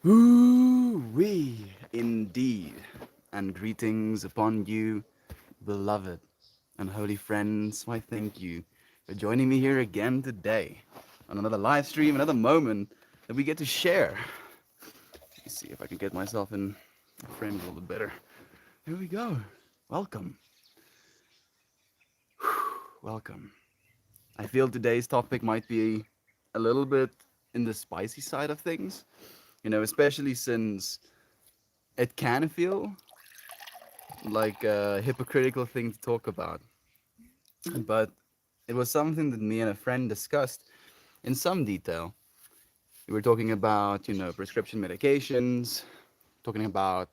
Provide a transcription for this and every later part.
Ooh-wee, indeed. And greetings upon you, beloved and holy friends. Why, thank you for joining me here again today on another live stream, another moment that we get to share. Let me see if I can get myself in frame a little bit better. Here we go. Welcome. Welcome. I feel today's topic might be a little bit in the spicy side of things, especially since it can feel like a hypocritical thing to talk about. But it was something that me and a friend discussed in some detail. We were talking about, prescription medications, talking about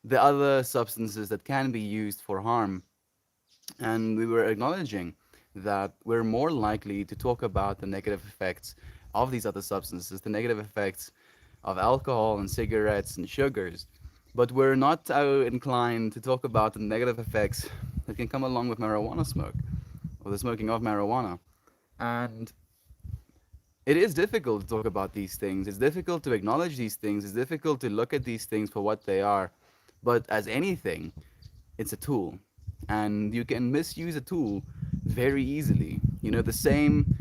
the other substances that can be used for harm. And we were acknowledging that we're more likely to talk about the negative effects of these other substances, the negative effects of alcohol and cigarettes and sugars. But we're not so inclined to talk about the negative effects that can come along with marijuana smoke or the smoking of marijuana. And it is difficult to talk about these things. It's difficult to acknowledge these things. It's difficult to look at these things for what they are. But as anything, it's a tool. And you can misuse a tool very easily. The same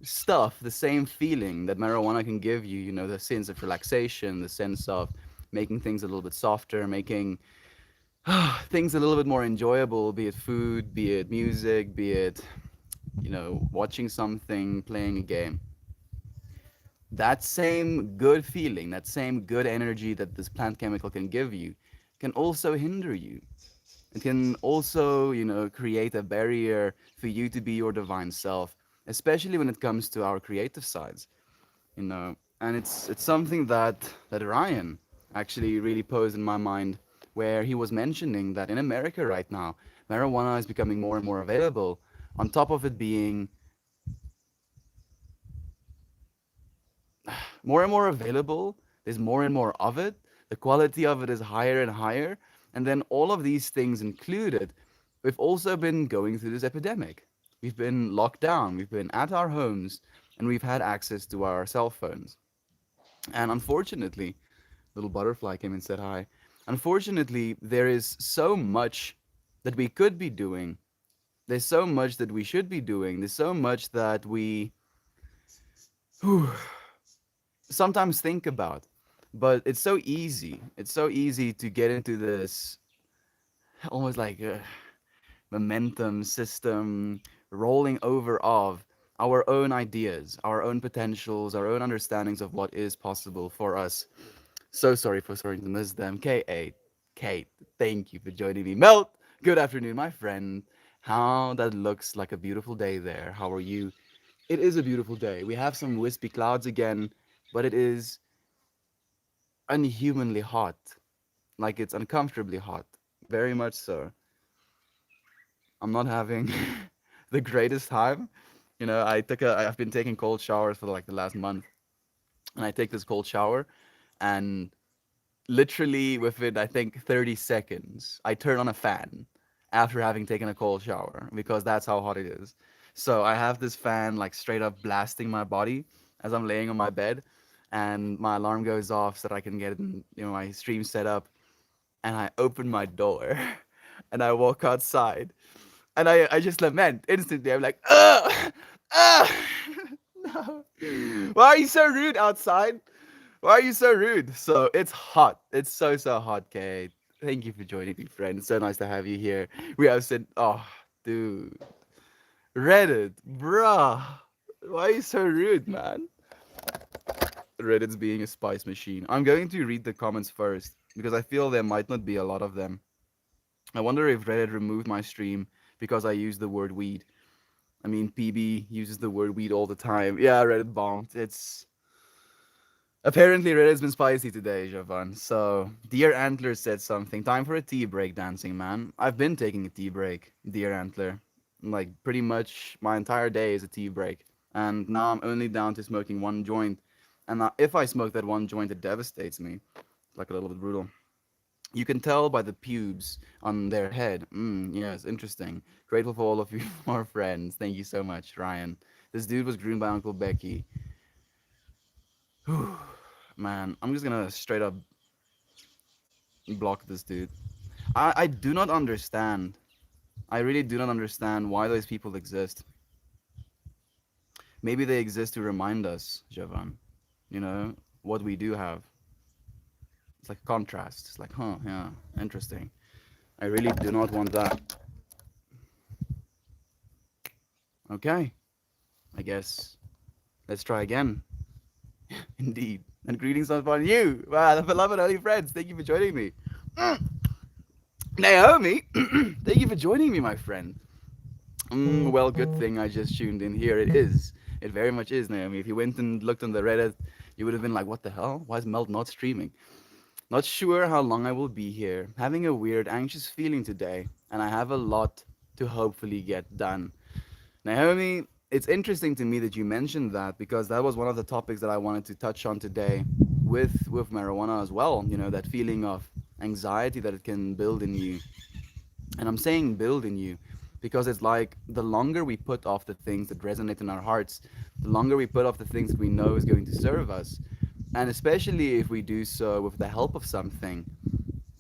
stuff, the same feeling that marijuana can give you, the sense of relaxation, the sense of making things a little bit softer, making things a little bit more enjoyable, be it food, be it music, be it, watching something, playing a game. That same good feeling, that same good energy that this plant chemical can give you can also hinder you. It can also, create a barrier for you to be your divine self, especially when it comes to our creative sides, you know. And it's something that Ryan actually really posed in my mind, where he was mentioning that in America right now, marijuana is becoming more and more available. On top of it being more and more available. There's more and more of it. The quality of it is higher and higher. And then all of these things included, we've also been going through this epidemic. We've been locked down. We've been at our homes and we've had access to our cell phones. And unfortunately, little butterfly came and said hi. Unfortunately, there is so much that we could be doing. There's so much that we should be doing. There's so much that we whew, sometimes think about. But it's so easy. It's so easy to get into this almost like a momentum system rolling over of our own ideas, our own potentials, our own understandings of what is possible for us. So sorry for starting to miss them. K8, Kate, thank you for joining me. Melt, good afternoon, my friend. How that looks like a beautiful day there. How are you? It is a beautiful day. We have some wispy clouds again, but it is unhumanly hot. Like it's uncomfortably hot. Very much so. I'm not having the greatest time. I've been taking cold showers for like the last month. And I take this cold shower and literally within I think 30 seconds, I turn on a fan after having taken a cold shower because that's how hot it is. So I have this fan like straight up blasting my body as I'm laying on my bed and my alarm goes off so that I can get my stream set up and I open my door and I walk outside and I just lament instantly. I'm like, ugh, ugh, no. Why are you so rude outside? Why are you so rude? So it's hot. It's so hot, Kate. Thank you for joining me, friend. It's so nice to have you here. We have said, oh, dude, Reddit, bruh. Why are you so rude, man? Reddit's being a spice machine. I'm going to read the comments first because I feel there might not be a lot of them. I wonder if Reddit removed my stream because I used the word weed. I mean, PB uses the word weed all the time. Yeah, Reddit bombed. It's apparently Reddit's been spicy today, Javan. So, Dear Antler said something. Time for a tea break, dancing man. I've been taking a tea break, Dear Antler. Like pretty much my entire day is a tea break, and now I'm only down to smoking one joint. And if I smoke that one joint, it devastates me. It's like a little bit brutal. You can tell by the pubes on their head. Yes, interesting. Grateful for all of you, more friends. Thank you so much, Ryan. This dude was groomed by Uncle Becky. Man, I'm just gonna straight up block this dude. I do not understand. I really do not understand why those people exist. Maybe they exist to remind us, Javan, you know, what we do have. It's like a contrast. It's like, huh, yeah, interesting. I really do not want that. Okay, I guess let's try again. Indeed. And greetings upon you, the beloved early friends. Thank you for joining me. Naomi, thank you for joining me, my friend. Well, good thing I just tuned in here. It is. It very much is, Naomi. If you went and looked on the Reddit, you would have been like, what the hell? Why is Melt not streaming? Not sure how long I will be here. Having a weird, anxious feeling today, and I have a lot to hopefully get done. Naomi, it's interesting to me that you mentioned that because that was one of the topics that I wanted to touch on today with marijuana as well. You know, that feeling of anxiety that it can build in you. And I'm saying build in you because it's like the longer we put off the things that resonate in our hearts, the longer we put off the things that we know is going to serve us. And especially if we do so with the help of something,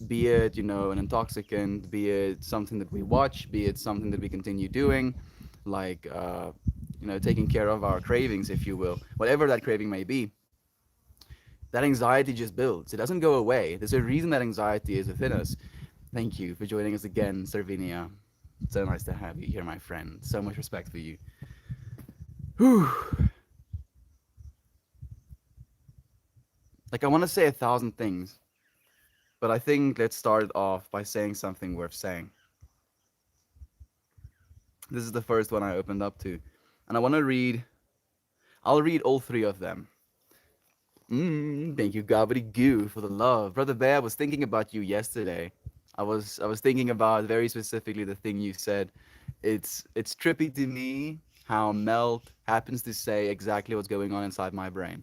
be it, you know, an intoxicant, be it something that we watch, be it something that we continue doing, like, you know, taking care of our cravings, if you will, whatever that craving may be, that anxiety just builds. It doesn't go away. There's a reason that anxiety is within us. Thank you for joining us again, Servinia. So nice to have you here, my friend. So much respect for you. Whew. Like, I want to say 1,000 things, but I think let's start off by saying something worth saying. This is the first one I opened up to, and I want to read. I'll read all three of them. Thank you, Gobbity Goo, for the love, brother Bear. I was thinking about you yesterday. I was thinking about very specifically the thing you said. It's trippy to me how Melt happens to say exactly what's going on inside my brain,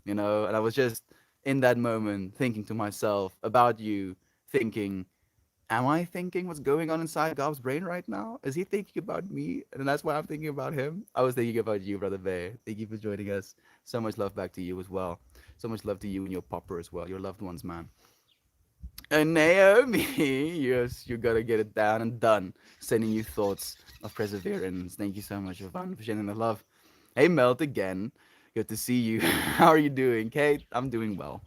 you know. And I was just in that moment thinking to myself about you, thinking, am I thinking what's going on inside Gob's brain right now? Is he thinking about me? And that's why I'm thinking about him. I was thinking about you, brother Bear. Thank you for joining us. So much love back to you as well. So much love to you and your popper as well, your loved ones, man. And Naomi, yes, you gotta get it down and done. Sending you thoughts of perseverance. Thank you so much, Yvonne, for sharing the love. Hey, Melt again. Good to see you. How are you doing, Kate? I'm doing well.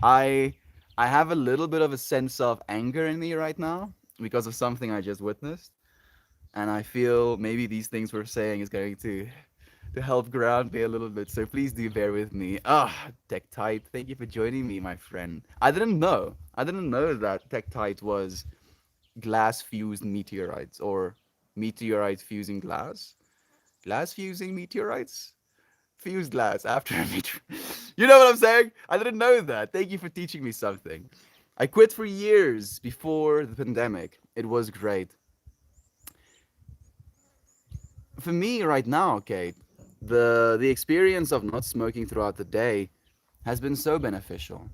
I I have a little bit of a sense of anger in me right now because of something I just witnessed, and I feel maybe these things we're saying is going to help ground me a little bit. So please do bear with me. Tech Tight, thank you for joining me, my friend. I didn't know. I didn't know that Tech Tight was glass fused meteorites or meteorites fusing glass. Glass fusing meteorites? Fused glass after a meteor. You know what I'm saying? I didn't know that. Thank you for teaching me something. I quit for years before the pandemic. It was great. For me right now, Kate, the experience of not smoking throughout the day has been so beneficial.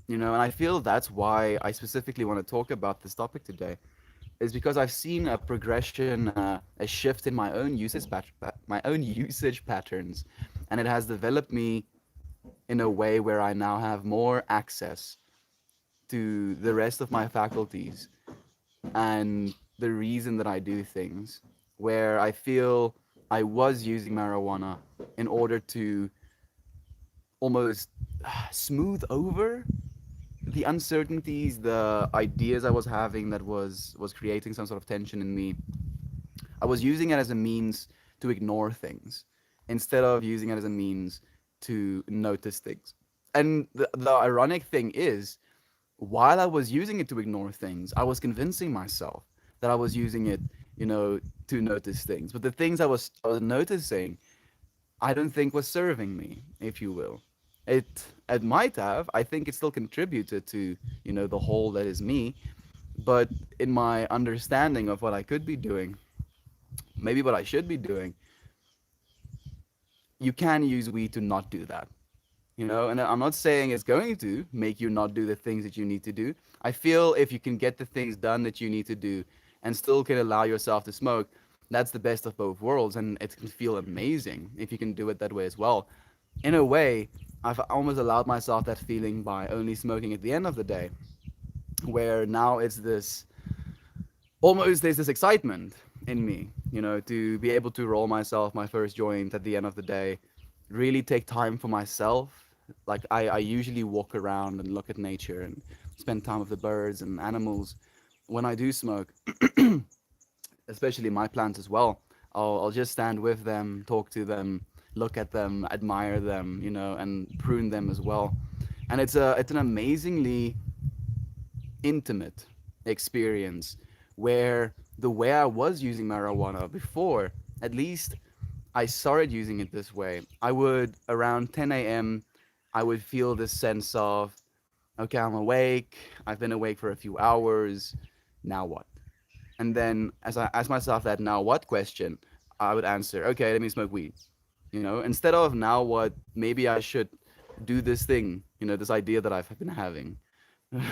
You know, and I feel that's why I specifically want to talk about this topic today, is because I've seen a progression, a shift in my own usage patterns, and it has developed me in a way where I now have more access to the rest of my faculties and the reason that I do things, where I feel I was using marijuana in order to almost smooth over the uncertainties, the ideas I was having that was creating some sort of tension in me. I was using it as a means to ignore things instead of using it as a means to notice things. And the ironic thing is, while I was using it to ignore things, I was convincing myself that I was using it, you know, to notice things. But the things I was noticing, I don't think was serving me, if you will. It might have. I think it still contributed to, you know, the whole that is me. But in my understanding of what I could be doing, maybe what I should be doing, you can use weed to not do that. You know, and I'm not saying it's going to make you not do the things that you need to do. I feel if you can get the things done that you need to do and still can allow yourself to smoke, that's the best of both worlds, and it can feel amazing if you can do it that way as well. In a way, I've almost allowed myself that feeling by only smoking at the end of the day, where now it's this almost there's this excitement in me, to be able to roll myself my first joint at the end of the day, really take time for myself. Like I usually walk around and look at nature and spend time with the birds and animals. When I do smoke, especially my plants as well, I'll just stand with them, talk to them, look at them, admire them, and prune them as well. And it's an amazingly intimate experience where the way I was using marijuana before, at least I started using it this way. I would, around 10 a.m., I would feel this sense of, okay, I'm awake, I've been awake for a few hours, now what? And then as I ask myself that now what question, I would answer, okay, let me smoke weed. Instead of now what, maybe I should do this thing, this idea that I've been having,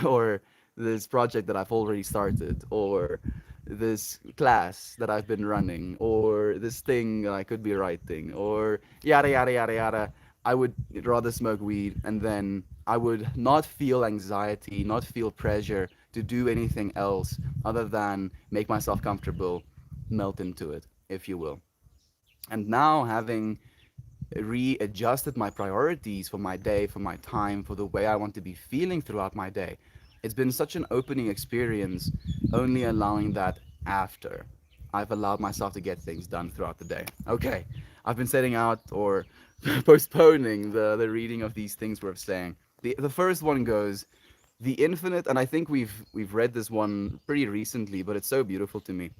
or this project that I've already started, or this class that I've been running, or this thing that I could be writing, or yada, yada, yada, yada. I would rather smoke weed, and then I would not feel anxiety, not feel pressure to do anything else other than make myself comfortable, melt into it, if you will. And now, having readjusted my priorities for my day, for my time, for the way I want to be feeling throughout my day, it's been such an opening experience, only allowing that after I've allowed myself to get things done throughout the day. Okay, I've been setting out or postponing the reading of these things worth saying. The first one goes, the infinite, and I think we've read this one pretty recently, but it's so beautiful to me.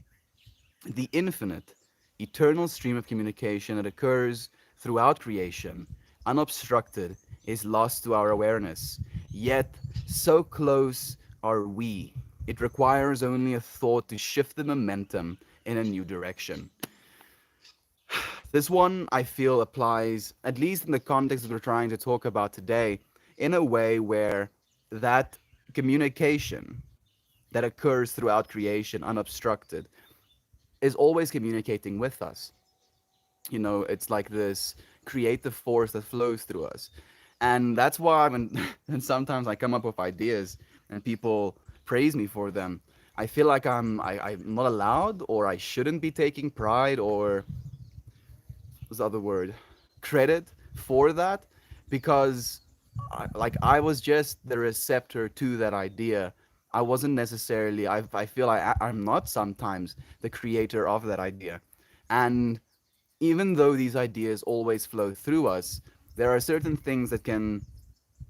The infinite, eternal stream of communication that occurs throughout creation, unobstructed, is lost to our awareness. Yet, so close are we. It requires only a thought to shift the momentum in a new direction. This one, I feel, applies, at least in the context that we're trying to talk about today, in a way where that communication that occurs throughout creation, unobstructed, is always communicating with us. It's like this creative force that flows through us. And that's why when and sometimes I come up with ideas and people praise me for them, I feel like I'm not allowed, or I shouldn't be taking pride, or what's the other word, credit for that, because I was just the receptor to that idea. I wasn't necessarily, I feel I'm not sometimes the creator of that idea. And even though these ideas always flow through us, there are certain things that can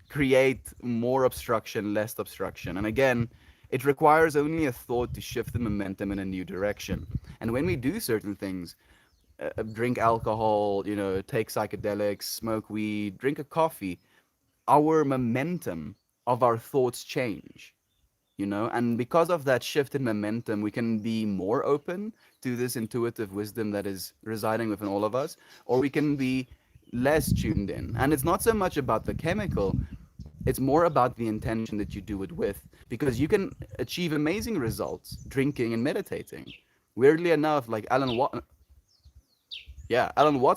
create more obstruction, less obstruction. And again, it requires only a thought to shift the momentum in a new direction. And when we do certain things, drink alcohol, take psychedelics, smoke weed, drink a coffee, our momentum of our thoughts change. And because of that shift in momentum, we can be more open to this intuitive wisdom that is residing within all of us, or we can be less tuned in. And it's not so much about the chemical, it's more about the intention that you do it with, because you can achieve amazing results drinking and meditating. Weirdly enough, like Alan Watts,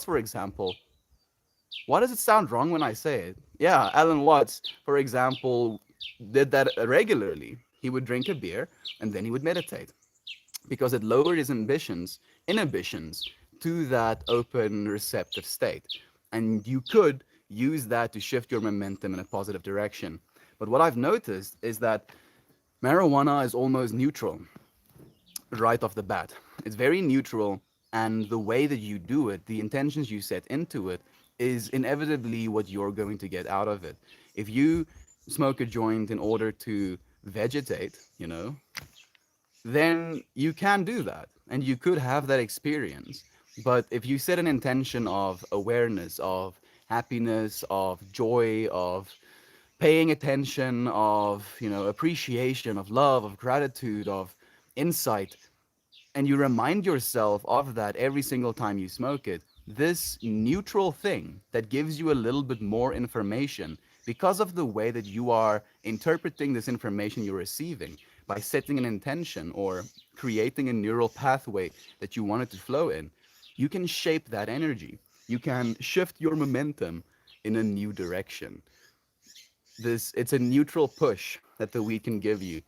for example. Why does it sound wrong when I say it? Yeah, Alan Watts, for example, did that regularly. He would drink a beer and then he would meditate because it lowered his inhibitions to that open, receptive state. And you could use that to shift your momentum in a positive direction. But what I've noticed is that marijuana is almost neutral right off the bat. It's very neutral, and the way that you do it, the intentions you set into it, is inevitably what you're going to get out of it. If you smoke a joint in order to vegetate, then you can do that and you could have that experience. But if you set an intention of awareness, of happiness, of joy, of paying attention, of appreciation, of love, of gratitude, of insight, and you remind yourself of that every single time you smoke it, this neutral thing that gives you a little bit more information because of the way that you are interpreting this information you're receiving by setting an intention or creating a neural pathway that you want it to flow in, you can shape that energy. You can shift your momentum in a new direction. It's a neutral push that the weed can give you.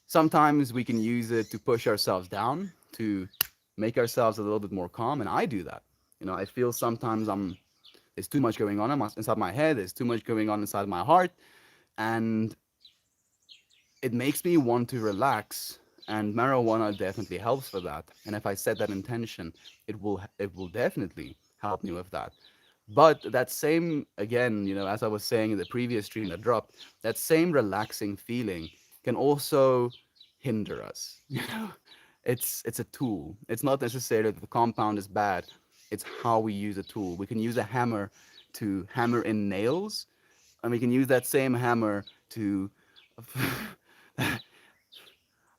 Sometimes we can use it to push ourselves down, to make ourselves a little bit more calm, and I do that. I feel sometimes there's too much going on inside my head, there's too much going on inside my heart, and it makes me want to relax, and marijuana definitely helps for that. And if I set that intention, it will definitely help me with that. But that same, again, as I was saying in the previous stream that dropped, that same relaxing feeling can also hinder us. It's a tool. It's not necessarily that the compound is bad. It's how we use a tool. We can use a hammer to hammer in nails, and we can use that same hammer to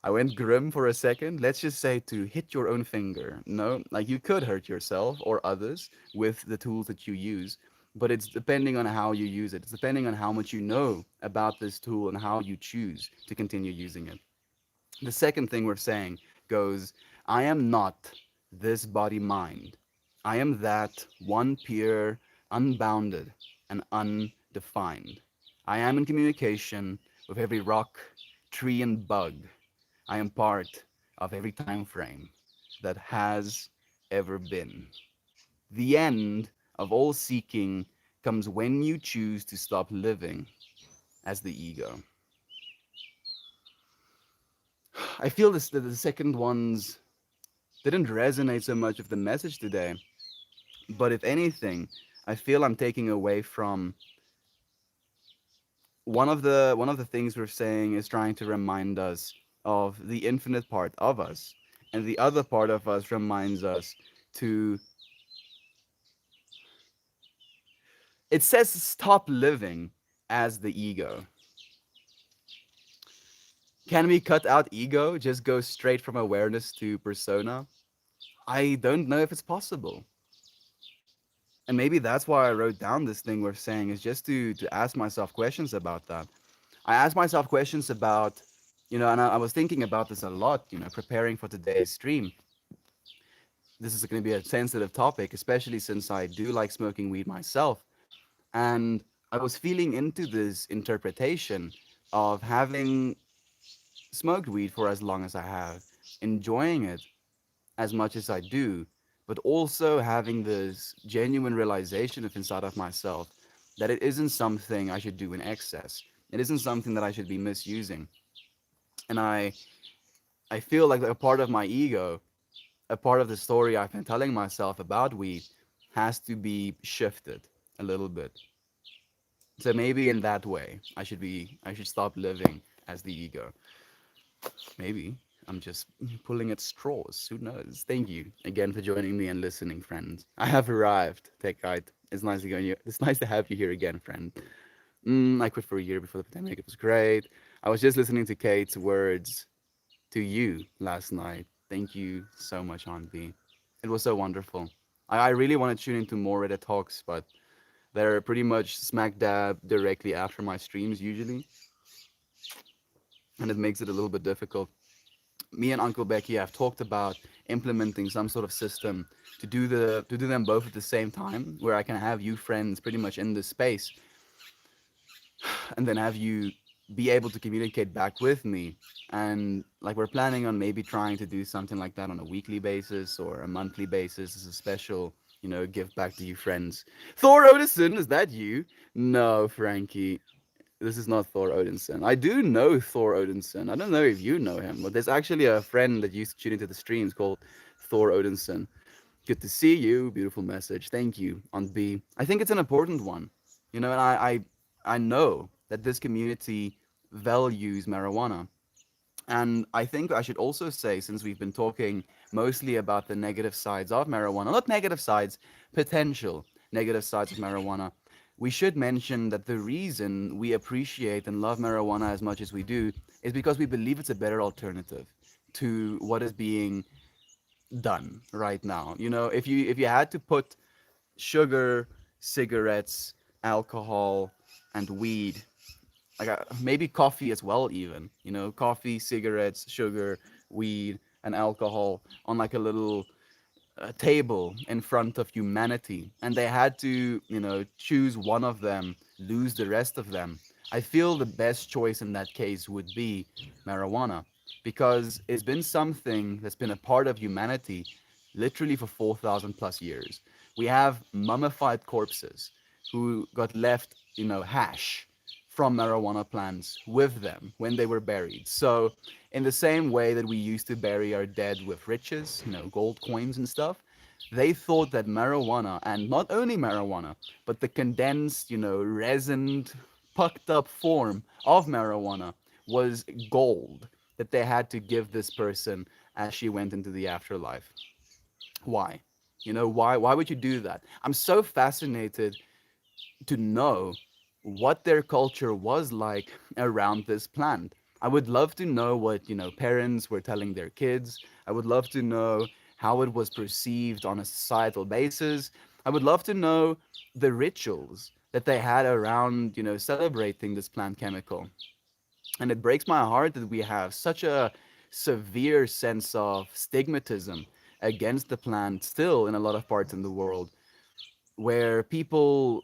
I went grim for a second. Let's just say to hit your own finger. No, like you could hurt yourself or others with the tools that you use, but it's depending on how you use it. It's depending on how much you know about this tool and how you choose to continue using it. The second thing we're saying goes, I am not this body mind. I am that one pure, unbounded, and undefined. I am in communication with every rock, tree, and bug. I am part of every time frame that has ever been. The end of all seeking comes when you choose to stop living as the ego. I feel this that the second ones didn't resonate so much with the message today, but if anything, I feel I'm taking away from one of the things we're saying is trying to remind us of the infinite part of us, and the other part of us reminds us to, it says, stop living as the ego. Can we cut out ego, just go straight from awareness to persona? I don't know if it's possible. And maybe that's why I wrote down this thing we're saying, is just to ask myself questions about that. I asked myself questions about, and I was thinking about this a lot, preparing for today's stream. This is going to be a sensitive topic, especially since I do like smoking weed myself. And I was feeling into this interpretation of having smoked weed for as long as I have, enjoying it as much as I do, but also having this genuine realization of inside of myself that it isn't something I should do in excess. It isn't something that I should be misusing. And I feel like a part of my ego, a part of the story I've been telling myself about weed has to be shifted a little bit. So maybe in that way, I should stop living as the ego. Maybe I'm just pulling at straws. Who knows? Thank you again for joining me and listening, friends. I have arrived. Take height. It's nice to go. It's nice to have you here again, friend. I quit for a year before the pandemic. It was great. I was just listening to Kate's words to you last night. Thank you so much, Aunt B. It was so wonderful. I really want to tune into more Reddit talks, but they're pretty much smack dab directly after my streams usually, and it makes it a little bit difficult. Me and Uncle Becky have talked about implementing some sort of system to do them both at the same time, where I can have you friends pretty much in this space, and then have you be able to communicate back with me. And like we're planning on maybe trying to do something like that on a weekly basis or a monthly basis as a special, give back to you friends. Thor Odinson, is that you? No, Frankie. This is not Thor Odinson. I do know Thor Odinson. I don't know if you know him, but there's actually a friend that used to tune into the streams called Thor Odinson. Good to see you. Beautiful message. Thank you, on B. I think it's an important one. And I know that this community values marijuana. And I think I should also say, since we've been talking mostly about the negative sides of marijuana, not negative sides, potential negative sides of marijuana, we should mention that the reason we appreciate and love marijuana as much as we do is because we believe it's a better alternative to what is being done right now. If you had to put sugar, cigarettes, alcohol, and weed, like maybe coffee as well, even, coffee, cigarettes, sugar, weed, and alcohol on like a little a table in front of humanity and they had to, choose one of them, lose the rest of them, I feel the best choice in that case would be marijuana, because it's been something that's been a part of humanity literally for 4,000 plus years. We have mummified corpses who got left, hash from marijuana plants with them when they were buried. So, in the same way that we used to bury our dead with riches, gold coins and stuff, they thought that marijuana, and not only marijuana, but the condensed, resined, pucked up form of marijuana was gold that they had to give this person as she went into the afterlife. Why? Why would you do that? I'm so fascinated to know what their culture was like around this plant. I would love to know what, parents were telling their kids. I would love to know how it was perceived on a societal basis. I would love to know the rituals that they had around, celebrating this plant chemical. And it breaks my heart that we have such a severe sense of stigmatism against the plant still in a lot of parts in the world, where people,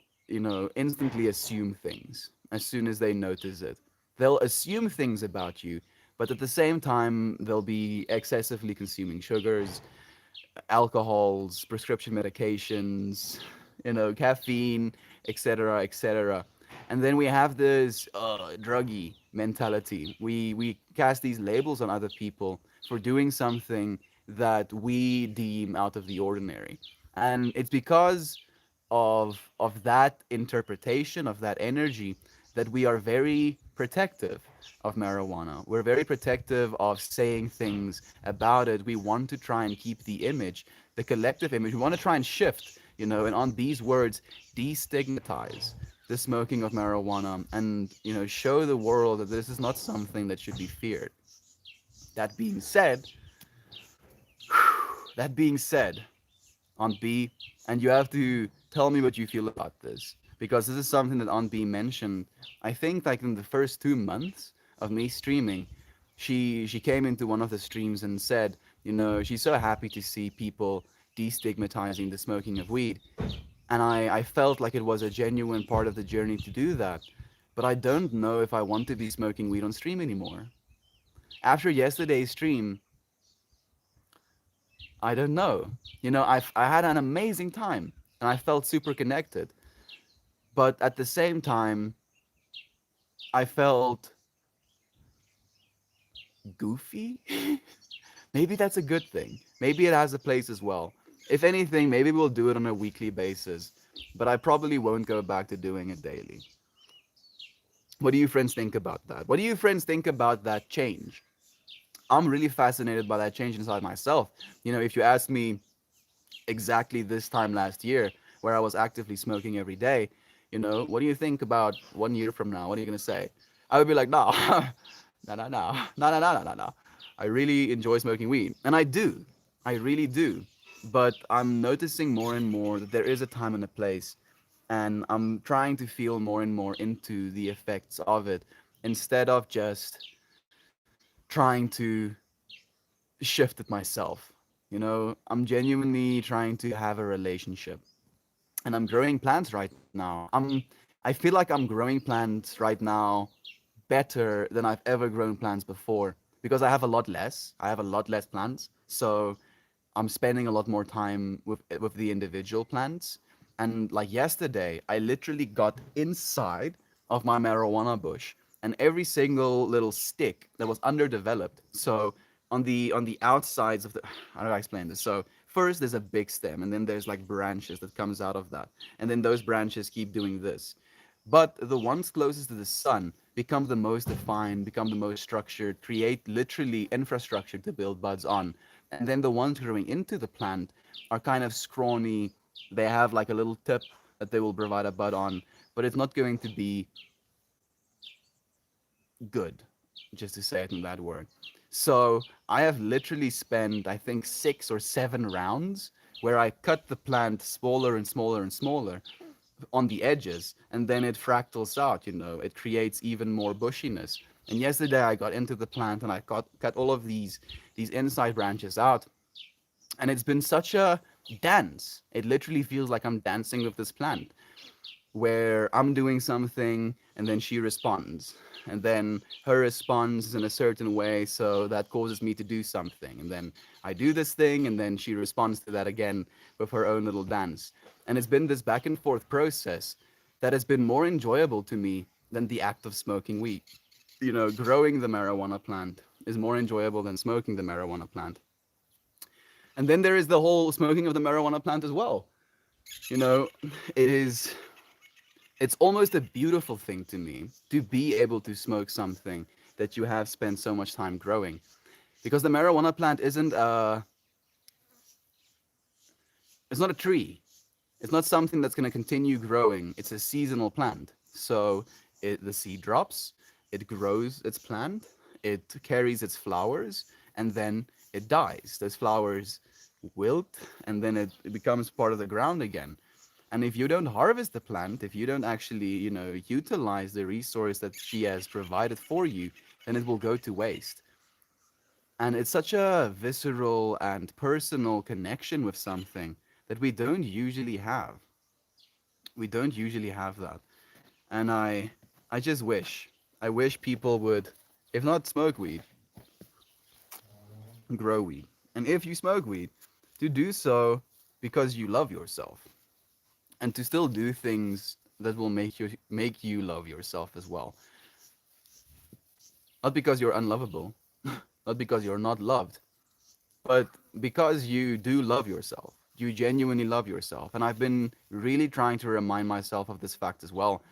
instantly assume things as soon as they notice it. They'll assume things about you, but at the same time, they'll be excessively consuming sugars, alcohols, prescription medications, caffeine, etc., etc. And then we have this druggy mentality. We cast these labels on other people for doing something that we deem out of the ordinary, and it's because of that interpretation of that energy that we are very protective of marijuana. We're very protective of saying things about it. We want to try and keep the image, the collective image. We want to try and shift, and on these words, destigmatize the smoking of marijuana and, show the world that this is not something that should be feared. That being said, that being said, Aunt B, and you have to tell me what you feel about this, because this is something that Aunt B mentioned. I think like in the first 2 months of me streaming, she came into one of the streams and said, she's so happy to see people destigmatizing the smoking of weed, and I felt like it was a genuine part of the journey to do that. But I don't know if I want to be smoking weed on stream anymore. After yesterday's stream, I don't know. I had an amazing time and I felt super connected. But at the same time, I felt goofy. Maybe that's a good thing. Maybe it has a place as well. If anything, maybe we'll do it on a weekly basis, but I probably won't go back to doing it daily. What do you friends think about that? What do you friends think about that change? I'm really fascinated by that change inside myself. If you ask me exactly this time last year, where I was actively smoking every day, what do you think about 1 year from now? What are you gonna say? I would be like, no, no, no, no, no, no, no, no, no, no. I really enjoy smoking weed, and I do, I really do. But I'm noticing more and more that there is a time and a place, and I'm trying to feel more and more into the effects of it instead of just trying to shift it myself. I'm genuinely trying to have a relationship, and I'm growing plants right now. I feel like I'm growing plants right now better than I've ever grown plants before, because I have a lot less plants. So I'm spending a lot more time with the individual plants. And like yesterday, I literally got inside of my marijuana bush, and every single little stick that was underdeveloped. So on the outsides of the how do I explain this? So first there's a big stem, and then there's like branches that comes out of that, and then those branches keep doing this. But the ones closest to the sun become the most defined, become the most structured, create literally infrastructure to build buds on. And then the ones growing into the plant are kind of scrawny. They have like a little tip that they will provide a bud on, but it's not going to be good, just to say it in that word. So I have literally spent, I think, 6 or 7 rounds where I cut the plant smaller and smaller and smaller on the edges, and then it fractals out. It creates even more bushiness. And yesterday I got into the plant and I cut all of these inside branches out, And it's been such a dance. It literally feels like I'm dancing with this plant, where I'm doing something and then she responds. And then her response is in a certain way, so that causes me to do something. And then I do this thing, and then she responds to that again with her own little dance. And it's been this back and forth process that has been more enjoyable to me than the act of smoking weed. You know, growing the marijuana plant is more enjoyable than smoking the marijuana plant. And then there is the whole smoking of the marijuana plant as well. You know, it is it's almost a beautiful thing to me to be able to smoke something that you have spent so much time growing, because the marijuana plant isn't it's not a tree. It's not something that's going to continue growing. It's a seasonal plant. So the seed drops, it grows its plant, it carries its flowers, and then it dies. Those flowers wilt, and then it becomes part of the ground again. And if you don't harvest the plant, if you don't actually, utilize the resource that she has provided for you, then it will go to waste. And it's such a visceral and personal connection with something that we don't usually have that. And I just wish people would, if not smoke weed, grow weed. And if you smoke weed, to do so because you love yourself, and to still do things that will make you love yourself as well. Not because you're unlovable, not because you're not loved, but because you do love yourself. You genuinely love yourself. And I've been really trying to remind myself of this fact as well.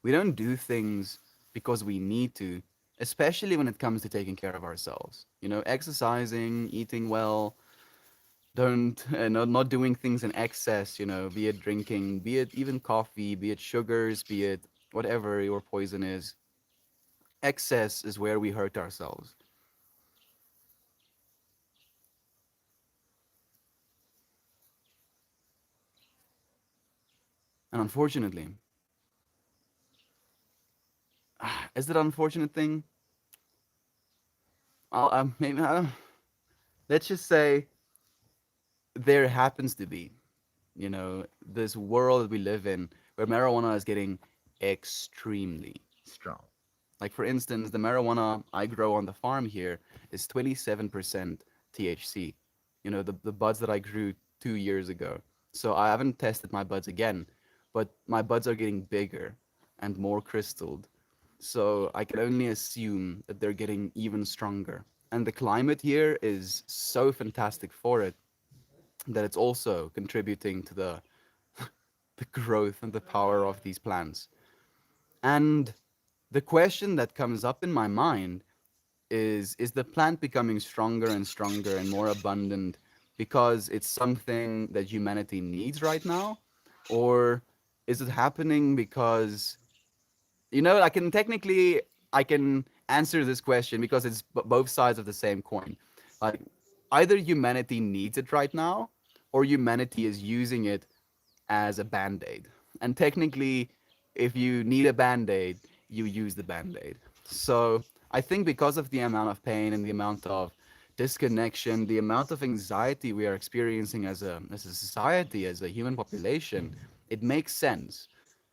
We don't do things because we need to, especially when it comes to taking care of ourselves. You know, exercising, eating well, don't not doing things in excess, be it drinking, be it even coffee, be it sugars, be it whatever your poison is. Excess is where we hurt ourselves. And unfortunately, is it an unfortunate thing? Maybe let's just say there happens to be, this world that we live in where marijuana is getting extremely strong. Like, for instance, the marijuana I grow on the farm here is 27% THC. The buds that I grew 2 years ago. So I haven't tested my buds again, but my buds are getting bigger and more crystalled. So I can only assume that they're getting even stronger. And the climate here is so fantastic for it that it's also contributing to the growth and the power of these plants. And the question that comes up in my mind is the plant becoming stronger and stronger and more abundant because it's something that humanity needs right now? Or is it happening because, I can answer this question because it's both sides of the same coin. Like, either humanity needs it right now, or humanity is using it as a band-aid. And technically, if you need a band-aid, you use the band-aid. So I think because of the amount of pain and the amount of disconnection, the amount of anxiety we are experiencing as a society, as a human population, it makes sense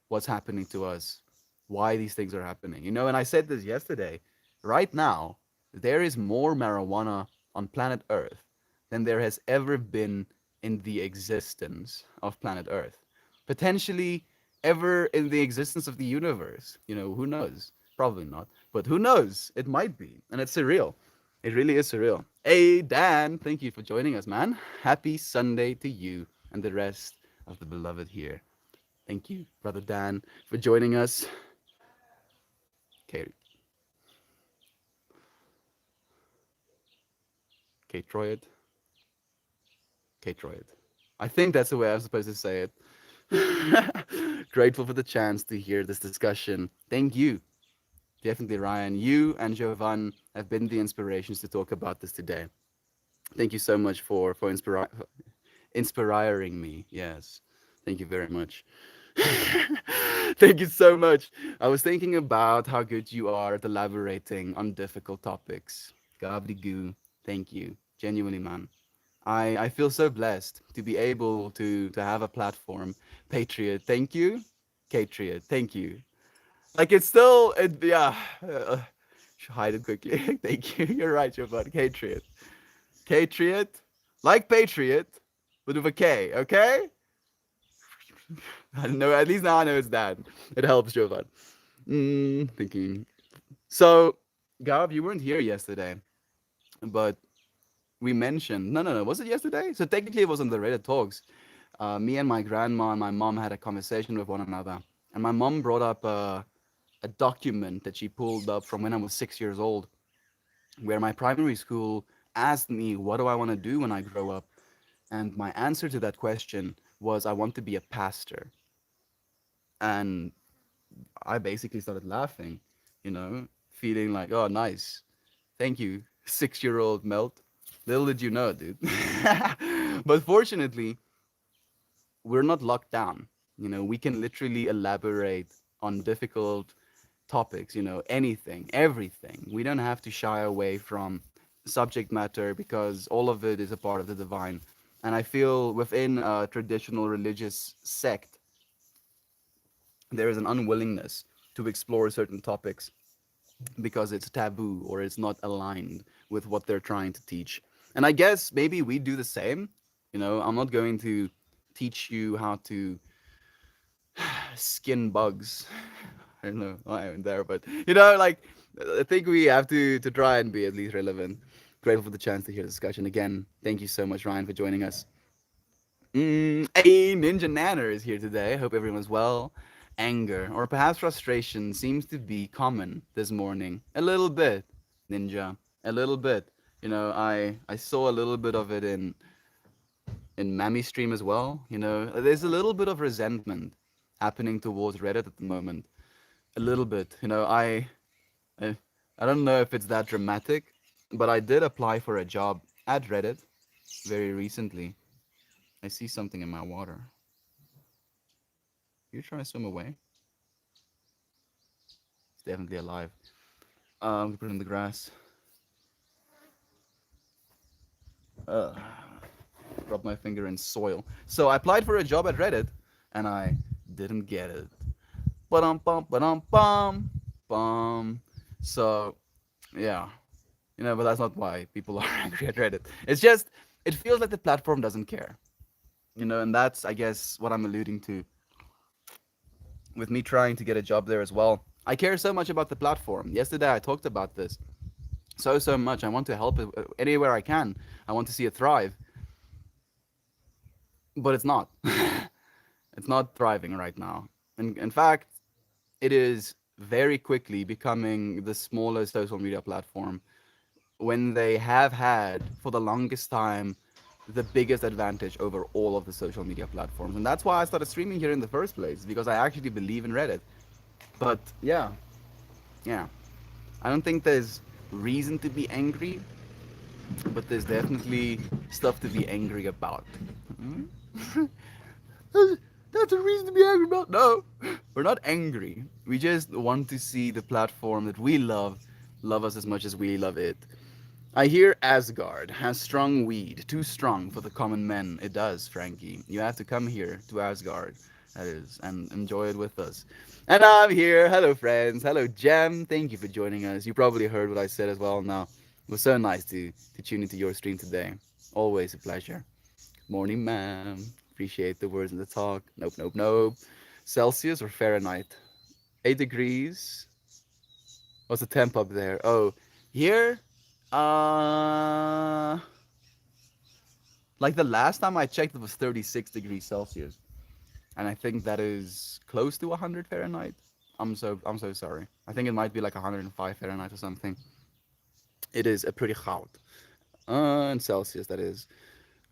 what's happening to us, why these things are happening. And I said this yesterday. Right now, there is more marijuana on planet Earth than there has ever been in the existence of planet Earth. Potentially ever in the existence of the universe. Who knows? Probably not. But who knows? It might be. And it's surreal. It really is surreal. Hey, Dan, thank you for joining us, man. Happy Sunday to you and the rest of the beloved here. Thank you, Brother Dan, for joining us. Okay, Troyed. Troyed. I think that's the way I'm supposed to say it. Grateful for the chance to hear this discussion. Thank you. Definitely, Ryan. You and Jovan have been the inspirations to talk about this today. Thank you so much for inspiring me. Yes. Thank you very much. Thank you so much. I was thinking about how good you are at elaborating on difficult topics. Gabri goo. Thank you. Genuinely, man. I feel so blessed to be able to have a platform. Patriot, thank you. Patriot, thank you. Like it's still, yeah. Should hide it quickly. Thank you. You're right, Jovan. Patriot, Patriot, like Patriot, but with a K. Okay. I don't know. At least now I know it's that. It helps, Jovan. Thinking. So, Gav, you weren't here yesterday, but we mentioned. No, no, no. Was it yesterday? So technically, it was on the Reddit talks. Me and my grandma and my mom had a conversation with one another, and my mom brought up a document that she pulled up from when I was 6 years old, where my primary school asked me, "What do I want to do when I grow up?" And my answer to that question was, "I want to be a pastor." And I basically started laughing, feeling like, "Oh, nice. Thank you, 6 year old Melt. Little did you know, dude." But fortunately, we're not locked down. We can literally elaborate on difficult topics, anything, everything. We don't have to shy away from subject matter because all of it is a part of the divine. And I feel within a traditional religious sect, there is an unwillingness to explore certain topics because it's taboo or it's not aligned with what they're trying to teach. And I guess maybe we do the same. I'm not going to teach you how to skin bugs. I don't know why I'm there, but like I think we have to try and be at least relevant. Grateful for the chance to hear the discussion again. Thank you so much, Ryan, for joining us. Hey, Ninja Nanner is here today. Hope everyone's well. Anger or perhaps frustration seems to be common this morning. A little bit, Ninja. A little bit. I saw a little bit of it in Mammy's stream as well. There's a little bit of resentment happening towards Reddit at the moment. A little bit. I, I don't know if it's that dramatic, but I did apply for a job at Reddit very recently. I see something in my water. You try to swim away? It's definitely alive. We put it in the grass. Uh, Rub my finger in soil. So I applied for a job at Reddit, and I didn't get it. Ba-dum, bum, bum. So, yeah. But that's not why people are angry at Reddit. It's just, it feels like the platform doesn't care. And that's, I guess, what I'm alluding to with me trying to get a job there as well. I care so much about the platform. Yesterday, I talked about this so much. I want to help it anywhere I can. I want to see it thrive, but it's not. It's not thriving right now. And in fact, it is very quickly becoming the smallest social media platform when they have had for the longest time the biggest advantage over all of the social media platforms. And that's why I started streaming here in the first place, because I actually believe in Reddit. But yeah, yeah. I don't think there's reason to be angry, but there's definitely stuff to be angry about. Hmm? That's a reason to be angry about. No, we're not angry. We just want to see the platform that we love us as much as we love it. I hear Asgard has strong weed, too strong for the common men. It does, Frankie. You have to come here to Asgard, that is, and enjoy it with us. And I'm here. Hello, friends. Hello, Jem. Thank you for joining us. You probably heard what I said as well now. It was so nice to tune into your stream today. Always a pleasure. Morning, ma'am. Appreciate the words in the talk. Nope, nope, nope. Celsius or Fahrenheit? 8 degrees. What's the temp up there? Oh, here? Uh, like the last time I checked, it was 36 degrees Celsius, and I think that is close to 100 Fahrenheit. I'm so sorry. I think it might be like 105 Fahrenheit or something. It is a pretty hot. In Celsius, that is.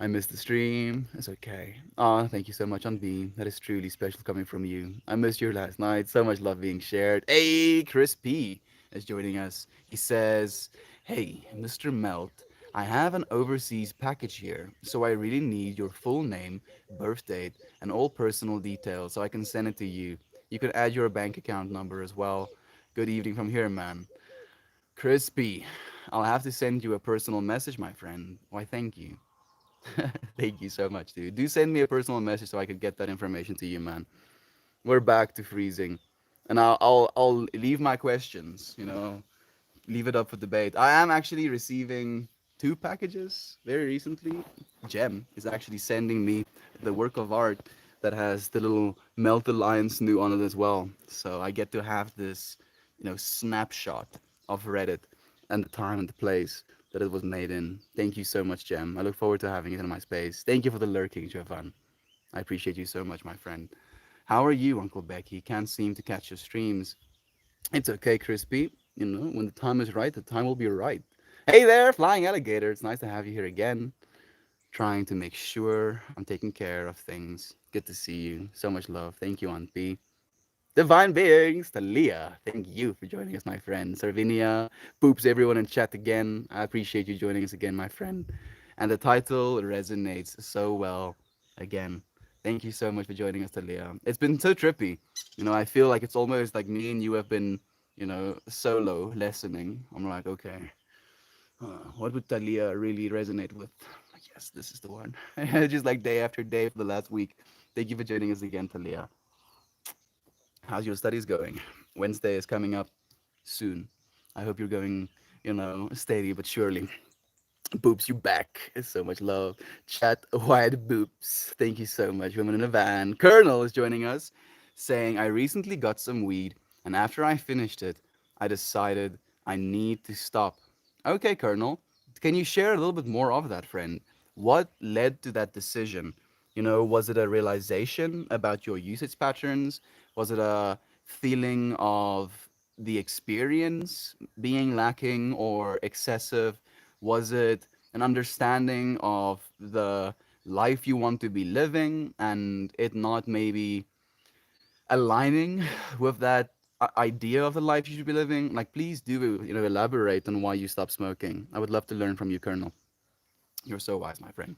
I missed the stream. It's okay. Thank you so much, on Beam. That is truly special coming from you. I missed you last night. So much love being shared. Hey, Chris P is joining us. He says, "Hey, Mr. Melt, I have an overseas package here, so I really need your full name, birth date, and all personal details so I can send it to you. You can add your bank account number as well. Good evening from here, man." Chris P, I'll have to send you a personal message, my friend. Why, thank you. Thank you so much, dude. Do send me a personal message so I could get that information to you, man. We're back to freezing, and I'll leave my questions. Leave it up for debate. I am actually receiving two packages very recently. Gem is actually sending me the work of art that has the little melted lion snoot on it as well. So I get to have this, snapshot of Reddit and the time and the place that it was made in. Thank you so much, Gem. I look forward to having it in my space. Thank you for the lurking, Jovan. I appreciate you so much, my friend. How are you, Uncle Becky? Can't seem to catch your streams. It's okay, Crispy. When the time is right, the time will be right. Hey there, flying alligator. It's nice to have you here again. Trying to make sure I'm taking care of things. Good to see you. So much love. Thank you, Aunt B. Divine beings, Talia. Thank you for joining us, my friend. Servinia, poops everyone in chat again. I appreciate you joining us again, my friend. And the title resonates so well again. Thank you so much for joining us, Talia. It's been so trippy. I feel like it's almost like me and you have been, solo listening. I'm like, okay, what would Talia really resonate with? Like, yes, this is the one. Just like day after day for the last week. Thank you for joining us again, Talia. How's your studies going? Wednesday is coming up soon. I hope you're going, steady but surely. Boops, you back. So much love. Chat wide boops. Thank you so much. Women in a van. Colonel is joining us, saying, I recently got some weed, and after I finished it, I decided I need to stop. Okay, Colonel. Can you share a little bit more of that, friend? What led to that decision? Was it a realization about your usage patterns? Was it a feeling of the experience being lacking or excessive? Was it an understanding of the life you want to be living and it not maybe aligning with that idea of the life you should be living? Like, please do, elaborate on why you stopped smoking. I would love to learn from you, Colonel. You're so wise, my friend.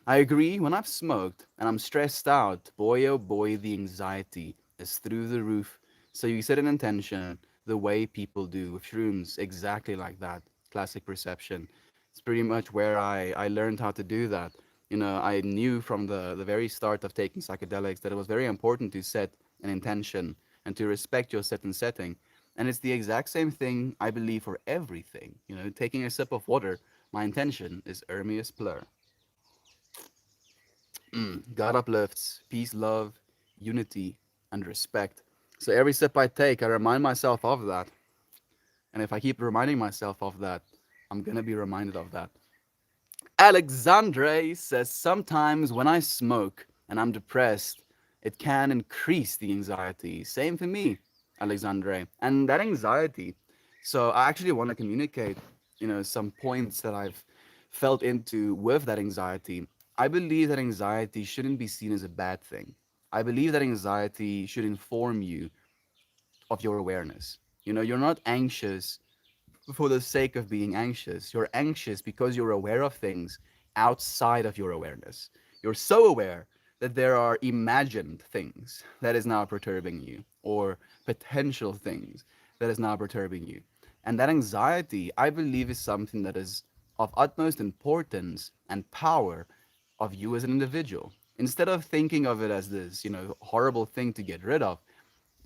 I agree. When I've smoked and I'm stressed out, boy oh boy, the anxiety is through the roof. So you set an intention the way people do with shrooms, exactly like that. Classic perception. It's pretty much where I learned how to do that. I knew from the very start of taking psychedelics that it was very important to set an intention and to respect your set and setting. And it's the exact same thing I believe for everything. Taking a sip of water, my intention is Ermias Plur. God uplifts peace, love, unity, and respect. So every step I take, I remind myself of that. And if I keep reminding myself of that, I'm going to be reminded of that. Alexandre says sometimes when I smoke and I'm depressed, it can increase the anxiety. Same for me, Alexandre. And that anxiety. So I actually want to communicate, some points that I've felt into with that anxiety. I believe that anxiety shouldn't be seen as a bad thing. I believe that anxiety should inform you of your awareness. You're not anxious for the sake of being anxious. You're anxious because you're aware of things outside of your awareness. You're so aware that there are imagined things that is now perturbing you, or potential things that is now perturbing you. And that anxiety, I believe, is something that is of utmost importance and power of you as an individual. Instead of thinking of it as this, horrible thing to get rid of,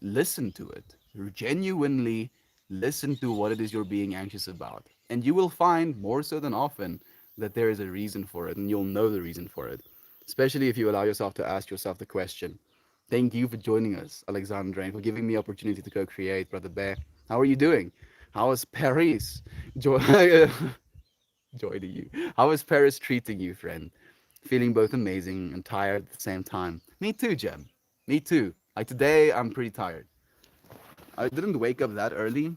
listen to it. Genuinely listen to what it is you're being anxious about. And you will find more so than often that there is a reason for it, and you'll know the reason for it. Especially if you allow yourself to ask yourself the question. Thank you for joining us, Alexandre, and for giving me opportunity to co-create, Brother Bear. How are you doing? How is Paris? Joy, joy to you. How is Paris treating you, friend? Feeling both amazing and tired at the same time. Me too, Jem. Me too. Like today, I'm pretty tired. I didn't wake up that early.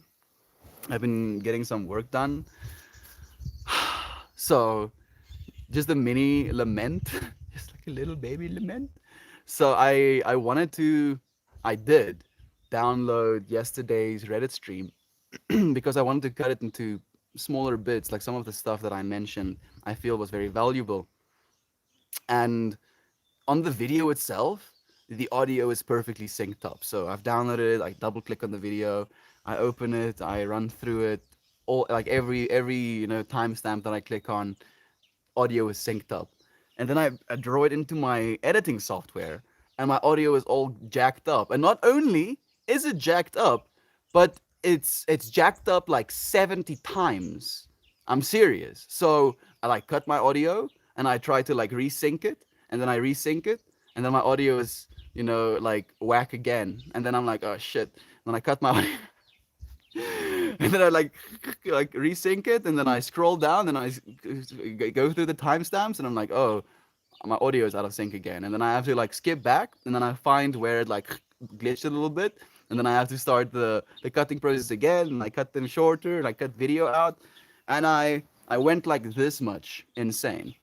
I've been getting some work done. So, just a mini lament, just like a little baby lament. So, I did download yesterday's Reddit stream because I wanted to cut it into smaller bits, like some of the stuff that I mentioned, I feel was very valuable. And on the video itself, the audio is perfectly synced up. So I've downloaded it, I double click on the video, I open it, I run through it, all like every timestamp that I click on, audio is synced up. and then I draw it into my editing software, and my audio is all jacked up. And not only is it jacked up, but it's jacked up like 70 times. I'm serious. So I like cut my audio and I try to like resync it, and then I resync it, and then my audio is, like whack again. And then I'm like, oh shit. Then I cut my audio and then I like resync it, and then I scroll down, and I go through the timestamps, and I'm like, oh, my audio is out of sync again, and then I have to like skip back, and then I find where it like glitched a little bit, and then I have to start the cutting process again, and I cut them shorter, and I cut video out, and I went like this much insane,